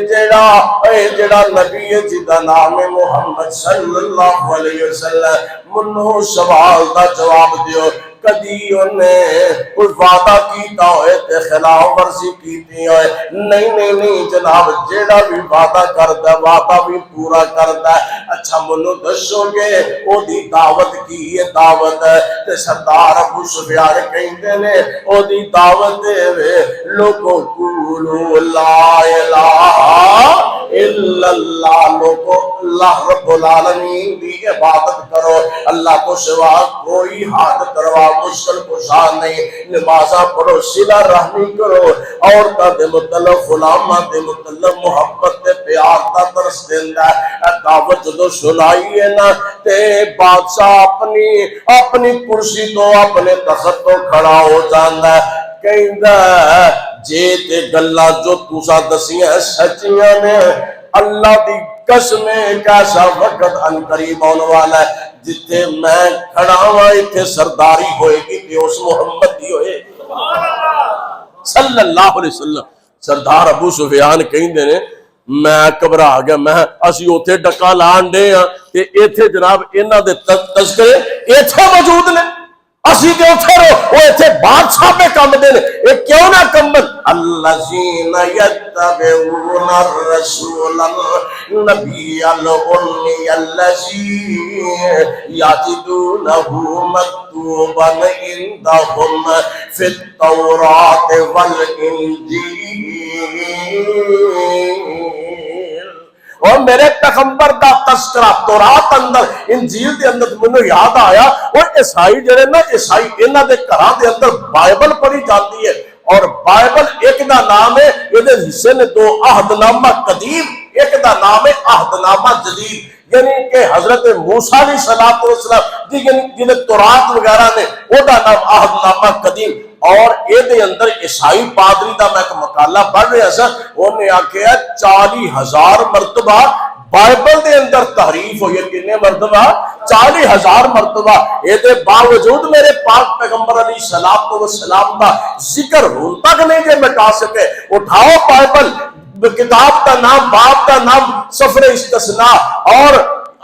جڑا نبی جدا نام محمد صلی اللہ علیہ وسلم، منو سوال دا جواب دیو، کدی انہیں کوئی وعدہ کیتا ہوئے تے خلاف ورزی کیتی ہوئے؟ نہیں نہیں نہیں جناب، جیڑا بھی وعدہ کردا وعدہ بھی پورا کردا ہے۔ اچھا منو دسو گے او دی دعوت کی یہ دعوت ہے؟ تے سردار ابو سفیان کہندے نے او دی دعوت دے لوگوں قولوا لا الہ الا اللہ، لوگوں اللہ رب العالمین دی عبادت کرو، اللہ کو سوا کوئی حاجت کروا مشکل کشا نہیں، نمازہ پڑھو، صلہ رحمی کرو، عورتاں دے متعلق غلاماں دے متعلق محبت دے پیار دا درس دیندا ہے۔ دعوت جو سنائیے نا تے بادشاہ اپنی کرسی تو اپنے تخت تو کھڑا ہو جاندا ہے، کہندا ہے جے تے گلاں جو تساں دسیاں سچیاں نے، اللہ دی قسم ایک ایسا وقت ان قریب آنے والا ہے جتے میں کھڑا ہوا اتھے سرداری ہوئے گی کہ اس محمد دی ہوئے صلی اللہ علیہ وسلم۔ سردار ابو سفیان کہندے نے میں گھبرا گیا، میں اسی اوتھے ڈکا لان ڈے ہاں تے ایتھے جناب انہاں دے تذکرے ایتھے موجود نے، اسی تے اوتھے وہ ایتھے بادشاہ پہ کم دے نے، اے کیوں نہ کمن؟ الذین یتبعون الرسول النبی الامی الذی یجدونہ مکتوبا عندہم فی التوراۃ والانجیل۔ اور میرے پیغمبر دا تذکرہ تورات اندر انجیل دے اندر منو یاد آیا، اور عیسائی جڑے نا عیسائی انہاں دے گھراں دے اندر بائبل پڑھی جاتی ہے، اور بائبل ایک دا نام ہے، یہ حصے نے دو، عہد نامہ قدیم، ایک دا نام ہے عہد نامہ جدید، یعنی کہ حضرت موسیٰ علیہ السلام جنہیں تورات وغیرہ نے وہ دا نام عہد نامہ قدیم۔ اور اے دے اندر عیسائی پادری دا میں ایک مقالہ پڑھ رہا سا، انہیں آکھیا 40,000 مرتبہ بائبل دے اندر تحریف ہوئی ہے، کتنے مرتبہ؟ 40,000 مرتبہ۔ اے دے باوجود میرے پاک پیغمبر علیہ السلام دا ذکر ہون تک نہیں جے مٹا سکے۔ اٹھاؤ بائبل، کتاب کا نام، باب کا نام سفر استثناء اور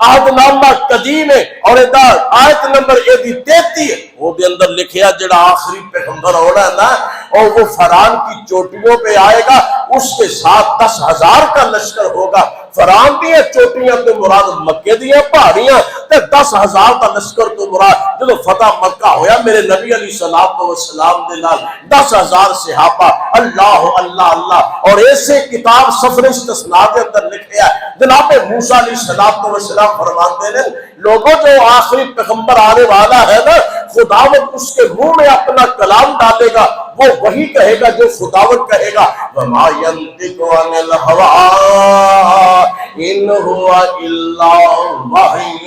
عہد نامہ قدیم ہے، اور آیت نمبر 33 ہے، وہ دے اندر لکھیا جڑا آخری پیغمبر ہونا ہے نا، اور وہ فرعون کی چوٹیوں پہ آئے گا، اس کے ساتھ 10,000 کا لشکر ہوگا۔ فرعون دی چوٹیاں تو مراد مکے دیاں پہاڑیاں، تے 10,000 کا لشکر تو مراد جدو فتح مکہ ہویا میرے نبی علیہ السلام دے نال 10,000 صحابہ، اللہ اللہ اللہ۔ اور ایسے کتاب سفر استثناء کے اندر لکھیا ہے، جناب موسیٰ علیہ السلام فرماتے ہیں لوگوں جو آخری پیغمبر آنے والا ہے نا، خداوند اس کے منہ میں اپنا کلام ڈالے گا، وہ وہی کہے گا جو خداوند کہے گا۔ وَمَا يَنطِقُ عَنِ الْهَوَىٰ إِنْ هُوَ إِلَّا وَحْيٌ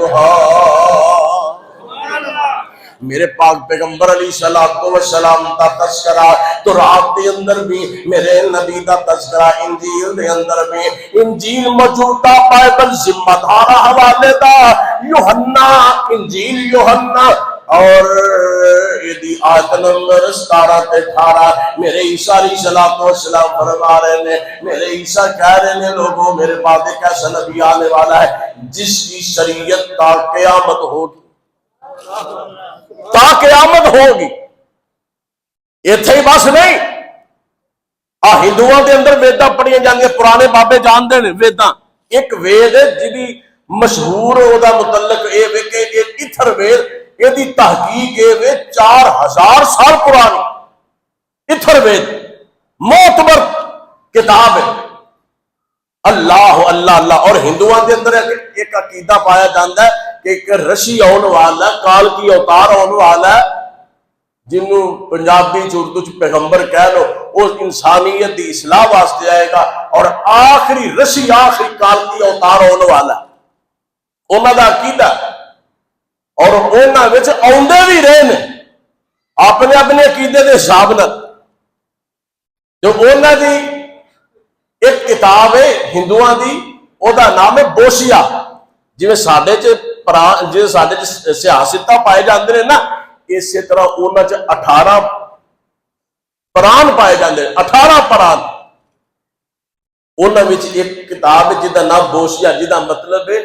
يُوحَىٰ۔ میرے پاک پیغمبر علیہ السلام دا تذکرہ تورات دے اندر بھی، میرے نبی دا تذکرہ انجیل دے اندر بھی۔ انجیل موجودہ بائبل ذمہ دار حوالے دا یوحنا، انجیل یوحنا، اور یہ آیت نمبر 17 تے 18 میرے عیسیٰ علیہ السلام فرما رہے ہیں، میرے عیسیٰ کہہ رہے ہیں لوگوں میرے بعد ایک ایسا نبی آنے والا ہے جس کی شریعت تا قیامت ہوگی، تا قیامت ہوگی۔ ایتھے ہی بس نہیں، ہندوؤں کے اندر ویداں پڑھیاں جاندیاں، پرانے بابے جانتے ہیں ویداں۔ ایک وید ہے جدی مشہور او دا متعلق اے وے کہ ایک اتھر وید، یہ دی تحقیق اے وے 4,000 سال پرانی اتھر وید، معتبر کتاب ہے۔ اللہ اللہ اللہ۔ اور ہندوؤں کے اندر ایک عقیدہ پایا جاتا ہے کہ ایک رشی آنے والا ہے، کال کی اوتار آنے والا ہے، جنہوں پنجابی اردو چ پیغمبر کہہ لو، وہ انسانیت دی اصلاح واسطے آئے گا، اور آخری رشی آخری کال کی اوتار ہونے والا ہے، انہوں دا عقیدہ۔ اور انہوں وچ آندے بھی رہے نے اپنے اپنے عقیدے دے حساب نال۔ جو انہوں دی ایک کتاب ہے ہندوؤں دی، او دا نام ہے بوشیا، جویں ساڈے چ سیاستاں پائے جاندے نے نا، اسی طرح انہاں چ 18 پران پائے جاندے، 18 پران۔ انہاں وچ ایک کتاب ہے جدا نام بوشیا، جدا مطلب ہے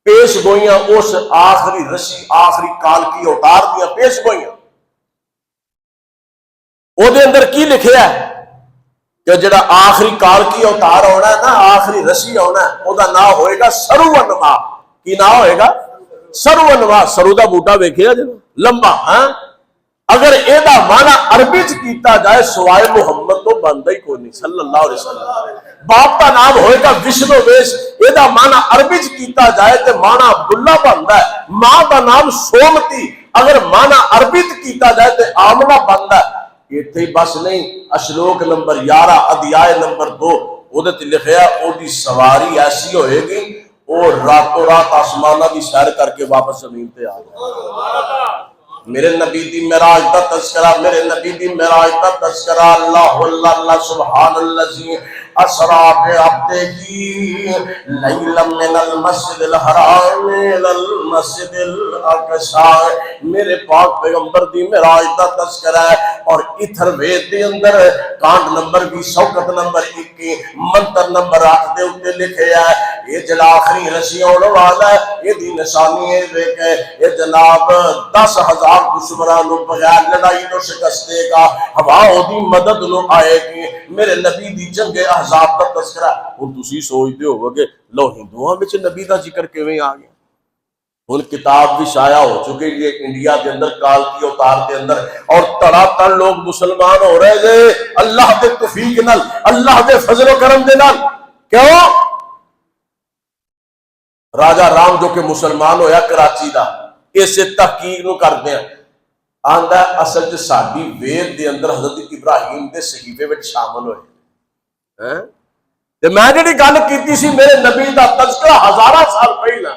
پیش گوئیاں اس آخری رشی آخری کال کی اوتار دیاں پیش گوئیاں۔ او دے اندر کی لکھیا ہے کہ جڑا آخری کال کی اوتار ہونا ہے نا، آخری رشی ہونا ہے، او دا نام ہوئے گا سرونما۔ کی نام ہوئے گا؟ سرونما۔ سرو دا بوٹا ویکھیا جی لمبا، ہاں؟ اگر اے دا معنی عربی چ کیتا جائے سوائے محمد تو بندا ہی کوئی نہیں صلی اللہ علیہ وسلم۔ باپ کا نام ہوئے گا وشنو ویش، اے دا معنی عربی چ کیتا جائے تے معنی عبداللہ بندا ہے۔ ماں دا نام سومتی، اگر معنی عربی چ کیتا جائے تے آمنہ بندا ہے۔ اتنے بس نہیں، اشلوک نمبر 11 ادھیائے نمبر 2 وہ لکھیا او دی سواری ایسی ہوئے گی وہ راتوں رات آسمانہ دی سیر کر کے واپس زمین پہ آ گئے۔ میرے نبی دی معراج دا تذکرہ، میرے نبی دی معراج دا تذکرہ، اللہ اللہ اللہ سبحان اللہ اسرا بعبدہ لیلا من المسجد الحرام الى المسجد الاقصى، میرے پاک پیغمبر دی معراج دا تذکرہ ہے، اور اتھر وید دے اندر کانڈ نمبر 20 سوکت نمبر 21 منتر نمبر 8 دے اتے لکھے ہے یہ جڑا آخری رسی ہونے والا ہے، یہ دی نشانی ہے کہ یہ جناب 10,000 دشمنوں بغیر لڑائی تو شکست دے گا، ہوا دی مدد نو آئے گی، میرے نبی دی جنگ احزاب کا تذکرہ۔ ہن تسی سوچدے ہو کہ لو ہندوؤں وچ نبی دا ذکر کیویں آ گیا؟ ان کتاب بھی شائع ہو چکے یہ انڈیا کے اندر کال کی اوتار کے اندر، اور تڑا تڑ لوگ مسلمان ہو رہے تھے اللہ دے توفیق نال، اللہ دے فضل و کرم دے نال۔ کیوں؟ راجہ رام جو کہ مسلمان ہویا کراچی دا، اسے تحقیق نو کردے ہیں، آندا اصل جو ساڈی وید دے اندر حضرت ابراہیم دے صحیفے وچ شامل ہوئے ہیں۔ تے میں جڑی گل کیتی سی میرے نبی دا تذکرہ ہزاراں سال پہلا،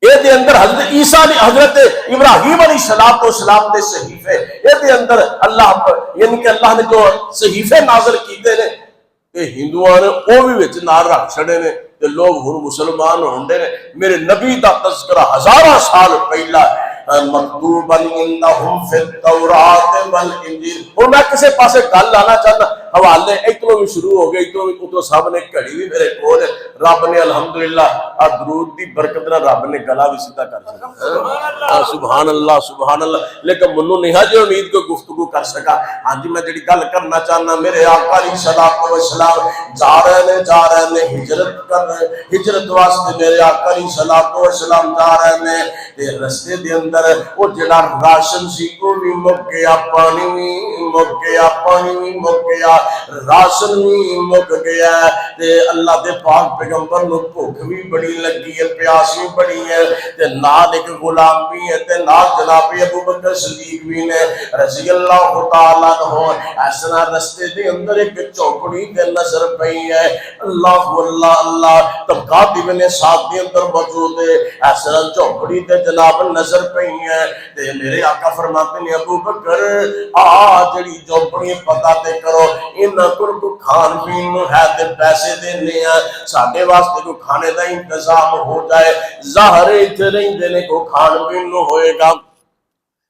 یہ دے اندر حضرت عیسیٰ نے حضرت ابراہیم علیہ السلام دے صحیفے، یہ دے اندر اللہ یعنی کہ اللہ نے جو صحیفے نازل کیتے نے کہ ہندوؤں نے وہ بھی وچ نال رکھ چھڑے نے تے لوگ ہن مسلمان ہوندے نے۔ میرے نبی دا تذکرہ ہزاراں سال پہلا مکتوبا عندہم فی التوراۃ والانجیل۔ اور میں کسے پاسے گل لانا چاہنا، حوالے ادھروں بھی شروع ہو گئے، ادھروں سامنے گھڑی بھی میرے کول ہے، رب نے الحمدللہ درود دی برکت نال رب نے گلا بھی سیدھا کر سکا، سبحان اللہ سبحان اللہ۔ لیکن منوں نہیں جی امید کوئی گفتگو کر سکا۔ ہاں جی میں جڑی گل کرنا چاہنا، میرے آقا علیہ السلام جا رہے نے ہجرت کر رہے، ہجرت واسطے میرے آقا علیہ السلام جا رہے ہیں تے رستے دے اندر وہ جڑا راشن سی وہ بھی مک گیا، پانی بھی مک گیا، پانی بھی مک گیا، راشن بھی مک گیا تے اللہ دے پاک پیغمبر نو بھوک بھی بڑی لگی ہے، پیاس بھی بڑی ہے تے نال ایک غلام بھی ہے تے نال جناب ابو بکر صدیق بھی نے رضی اللہ تعالیٰ عنہ۔ اس طرح رستے دے اندر ایک چوکڑی تے نظر پئی ہے، اللہ اللہ اللہ طبقات ابن سعد دے اندر موجود ہے، اس طرح چوکڑی تے جناب نظر پئی ہے تے میرے آقا فرماتے ہیں ابو بکر جڑی جھونپڑی پتہ تے کرو، انہاں کول کو کھان پین نو ہے تے پیسے دینے ہیں، ساڈے واسطے کو کھانے دا انتظام ہو جائے، ظاہر ایتھے رہندے نے کو کھان پین نو ہوئے گا۔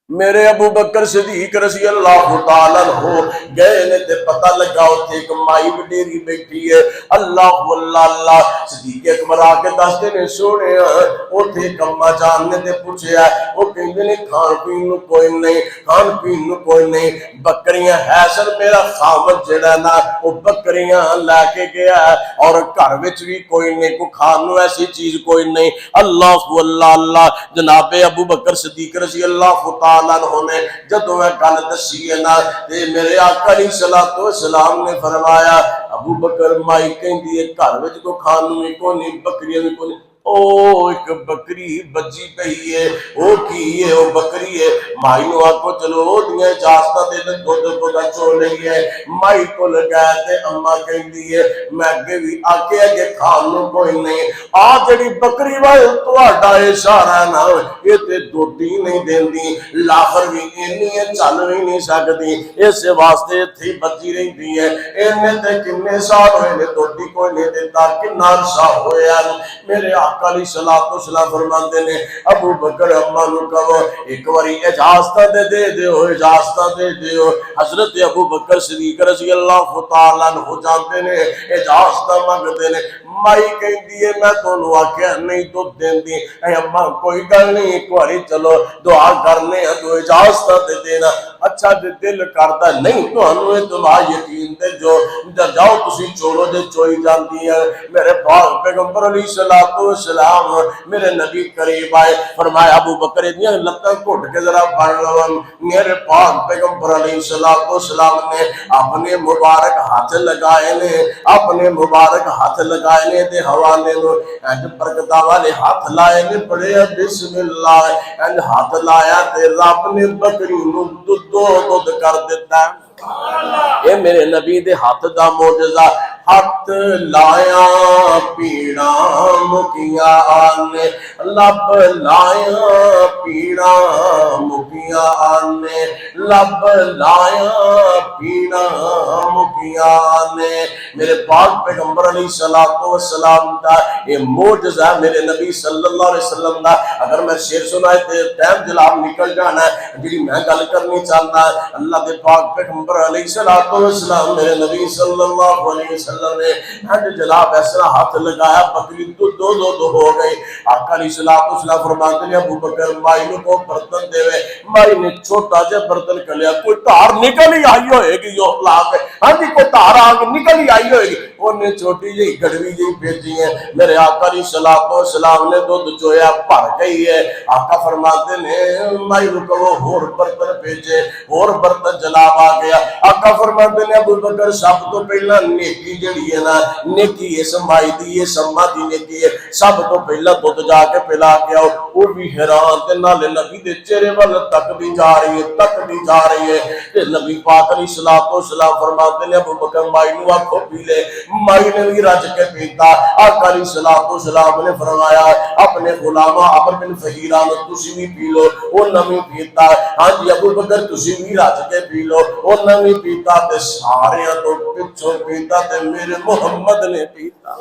میرے ابو بکر صدیق رضی اللہ تعالیٰ عنہ گئے نے تے پتہ لگا اوتھے ایک مائی وڈیری بیٹھی ہے، اللہ اللہ اللہ۔ صدیق اکبر آ کے دستے نے سونے اوتھے ایک اماں جان نے تے پوچھیا، وہ کہندے نے کھان پین نو کوئی نہیں، کھان پین نو کوئی نہیں، بکریاں ہے سر میرا خامد جڑا نا وہ بکریاں لے کے گیا ہے، اور گھر وچ بھی کوئی نہیں، کو کھان نو ایسی چیز کوئی نہیں، اللہ اللہ اللہ۔ جناب ابو بکر صدیق رضی اللہ تعالیٰ نے جدوں میں گل دسی ہے نا تے میرے آقا علیہ السلام نے فرمایا ابو بکر مائی کہندی ہے گھر وچ کو کھان نوں کوئی نہیں، بکریاں بھی کوئی نہیں، او ایک بکری بچی پئی ہے، او کی ہے، او بکری ہے، مائی نو آکو چلو او دیاں اجازتاں دے دودھ پودا چو لئی ہے۔ مائی کو لگایا تے اماں کہندی ہے میں اگے بھی آکے اگے کھان نوں کوئی نہیں، آ جڑی بکری وائے تہاڈا اشارہ نہ یہ تے دودھ ہی نہیں دیندی، لاخر بھی اینی ہے چل بھی نہیں سکتی، اس واسطے تھی بچی رہندی ہے، اینے تے کنے سال ہوئے نے دودھ کوئی نہیں دیتا، کنا عرصہ ہویا۔ میرے آقا علیہ السلام فرماندے نے ابو بکر اماں نو کہو ایک باری اجازت دے دیو، اجازت دے دیو۔ حضرت ابو بکر صدیق رضی اللہ تعالیٰ عنہ جانتے نے اجازت منگدے نے، مائی کہندی ہے میں تانوں آکھیا نہیں دودھ دیندی، اے اماں کوئی گل نہیں ایک باری چلو دعا کرنے تو اجازت دے دینا۔ اچھا جے دل کردا نہیں تانوں اعتماد یقین تے جو جاؤ تسی چولو جے چوئی جاندی ہے۔ میرے پاک پیغمبر علیہ السلام میرے نبی قریب آئے، فرمایا ابو بکر اتنی لتاں گھٹ کے ذرا بڑھ لو۔ میرے پاک پیغمبر علیہ السلام نے اپنے مبارک ہاتھ لگائے نے، اپنے مبارک ہاتھ لگائے نے تے حوالے نو اج برکتاں والے ہاتھ لائے نے، پڑھے بسم اللہ، اج ہاتھ لایا تے رب نے بکری نو دودھ کر دیتا ہے۔ یہ میرے نبی دے ہاتھ دا معجزہ، ہاتھ لایا پیڑا مکیا نے، لب لایا پیڑا مکیا نے، لب لایا پیڑا مکیا نے۔ میرے پاک پیغمبر علیہ السلام کا یہ معجزہ ہے، میرے نبی صلی اللہ علیہ وسلم کا۔ اگر میں شعر سنائے تے ٹائم جلاب نکل جانا ہے، جی میں گل کرنی چاہتا ہے اللہ دے پاک پیغمبر علیہ السلام میرے نبی صلی اللہ علیہ وسلم نے جناب ایسا ہاتھ لگایا بکری دو ہو گئی۔ آقا علیہ السلام فرماتے ہیں ابو بکر مائی نے کو برتن دے وے، مائی نے چھوٹا جا برتن کلیا، کوئی تار نکل ہی آئی ہوئے گی، جو لاکھ ہاں جی کوئی تار آگ نکل ہی آئی ہوئے گی، انہیں چھوٹی جی گڑوی جی بھیجی ہے۔ میرے آقا علیہ السلام نے دودھ چویا بھر گئی ہے۔ آقا فرماتے ہیں مائی رکو اور برتن بھیجے، اور برتن جناب آ گیا۔ آقا فرماتے ہیں ابو بکر سب تو پہلا نیکی جڑی ہے نا، نیکی اس مائی دی اس اماں دی نیکی ہے، سب تو پہلا دودھ جا کے پلا کے آؤ۔ وہ بھی حیران تے نالے نبی دے چہرے وال تک بھی جا رہی ہے تے نبی پاک علیہ السلام فرماتے ہیں ابو بکر مائی نو آکھو پی لے، مائی نے بھی رج کے پیتا۔ آقا علیہ السلام نے فرمایا اپنے غلامہ عمرو بن فہیرہ نو تسی بھی پی لو، وہ نمی پیتا۔ ہاں جی ابو بکر تسی بھی رج کے پی لو، وہ نمی پیتا تے سارے تو پچھوں پیتا تے میرے محمد نے پیتا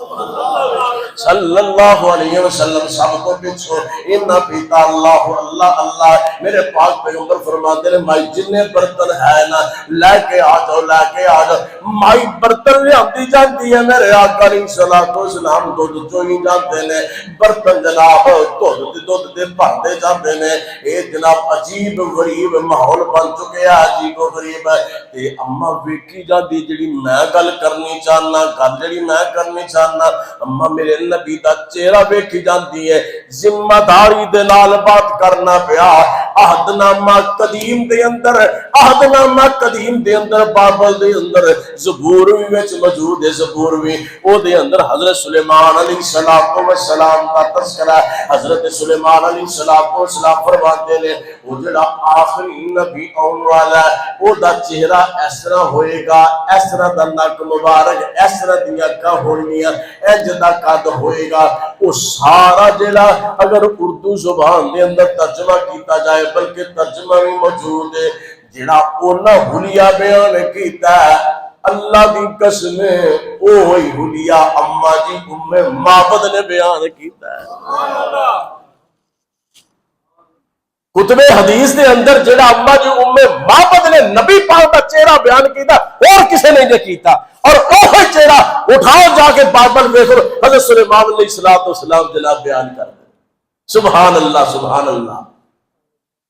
صلی اللہ علیہ وسلم، سب کو پچھوں انہا پیتا۔ اللہ اللہ اللہ۔ میرے پاک پیغمبر فرماتے ہیں مائی جنہیں برتن ہے نا لے کے آ جاؤ، لے کے آ جاؤ۔ مائی برتن لے آتی جانتی ہے، میرے آقا علیہ السلام دودھ چوئی جانتے ہیں، برتن جناب دودھ دے بھرتے جانتے ہیں۔ اے جناب عجیب غریب ماحول بن چکے ہیں، عجیب و غریب ہے۔ تے اما ویکھی جاندی جڑی میں گل کرنی چاہنا، گل جڑی میں کرنی چاہنا، اما میرے نبی دا چہرہ ویکھی جاندی ہے۔ ذمہ داری دے نال بات کرنا پیا۔ عہد نامہ قدیم دے اندر، عہد نامہ قدیم دے اندر، بابل دے اندر زبور بھی وچ موجود ہے، زبور بھی او دے اندر حضرت سلیمان علیہ السلام کا تذکرہ ہے۔ حضرت سلیمان علیہ السلام فرماتے ہیں وہ جڑا آخری نبی آن والا ہے او دا چہرہ اس طرح ہوئے گا، اس طرح دا نک مبارک، اس طرح دی اکھاں ہونیاں، انج دا قد ہوئے گا۔ وہ سارا جڑا اگر اردو زبان دے اندر ترجمہ کیتا جائے بلکہ ترجمہ بھی موجود ہے، جڑا اونا حلیہ بیان کیتا ہے اللہ دی قسم اوہی حلیہ اما جی معبد نے بیان کیتا ہے۔ کتب حدیث دے اندر جڑا اما جی معبد نے نبی پاک کا چہرہ بیان کیتا اور کسے نہیں کیتا، اور اوہی چہرہ اٹھاؤ جا کے بائبل میں حضرت سلیمان علیہ السلام جناب بیان کر دیں۔ سبحان اللہ سبحان اللہ۔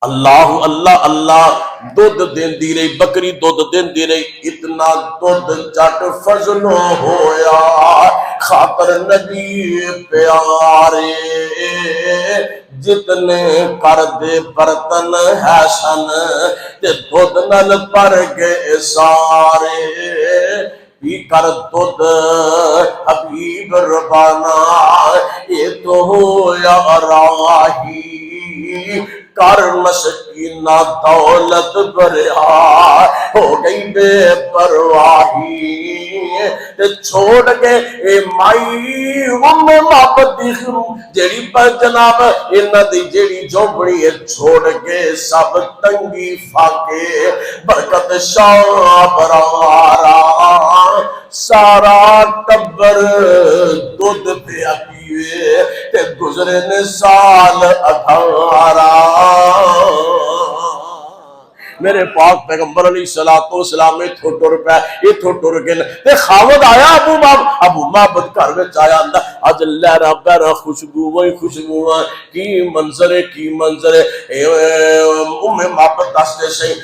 اللہ اللہ اللہ۔ دودھ دین دی رہی بکری، دودھ دین دی رہی، اتنا دودھ جٹ فضل ہویا خاطر نبی پیارے، جتنے کر دے برتن ہے سن تے دودھ نل پر گئے سارے، پی کر دودھ حبیب ربانا یہ تو ہویا راہی، کر مسکینہ دولت بریا ہو گئی بے پرواہی، چھوڑ کے اے مائی معبد دی جیڑی پر جناب انہ دی جیڑی جھوپڑی ہے چھوڑ کے سب تنگی فاقے برکت شاہ برارا، سارا ٹبر دودھ پیا پیوے تے گزرے نے سال 18۔ میرے پاک پیغمبر علیہ السلام اتھو ٹر پہ اتھو ٹر گئے تے خاوند آیا ابو معبد گھر وچ آیا اندر اج لہرا بہرا خوشبو کی منظر ہے کی منظر ہے۔ معبد دستے سے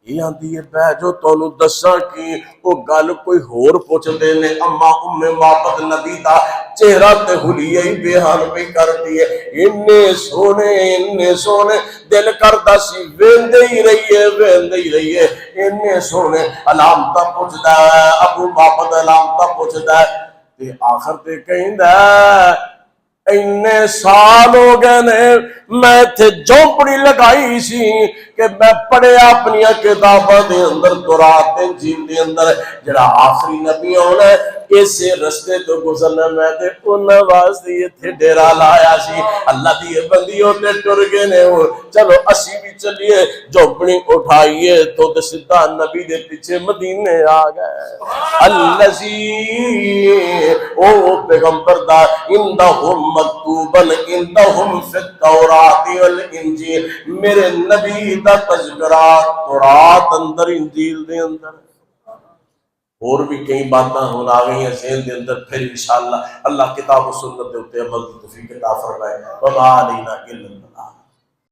یہ آندی ہے بہ جو تانوں دساں کی وہ گل کوئی ہور پوچھدے نے، اما معبد نبی دا چہرہ تے حلیہ ہی بیان پہ کرتی ہے، انے سونے دل کردا سی ویندے ہی رہیے انے سونے علامتاں پوچھدا ہے ابو معبد علامتاں پوچھدا ہے تے آخر تے کہندا انے سال ہو گئے نے میں تھے جھونپڑی لگائی سی کہ میں پڑھے اپنی کتاباں دے اندر تورات انجیل دے اندر جڑا آخری نبی ہونا ہے اسے رستے تو گزرنا میں تے انہاں واسطے ایتھے ڈیرا لایا سی اللہ دی بندیوں تے ٹر گئے نے چلو اسی بھی چلیے جھوپڑی اٹھائیے تو سیدھا نبی دے پیچھے مدینے آ گئے الذی او پیغمبر دا اندہم مکتوبن اندہم فی التورات والانجیل میرے نبی دا تذکرہ تورات اندر انجیل دے اندر اور بھی کئی باتاں ہون آ گئی ہیں ذہن دے اندر پھر انشاءاللہ اللہ کتاب و سنت دے اوپر عمل کی توفیق عطا فرمائے وما علینا الا البلاغ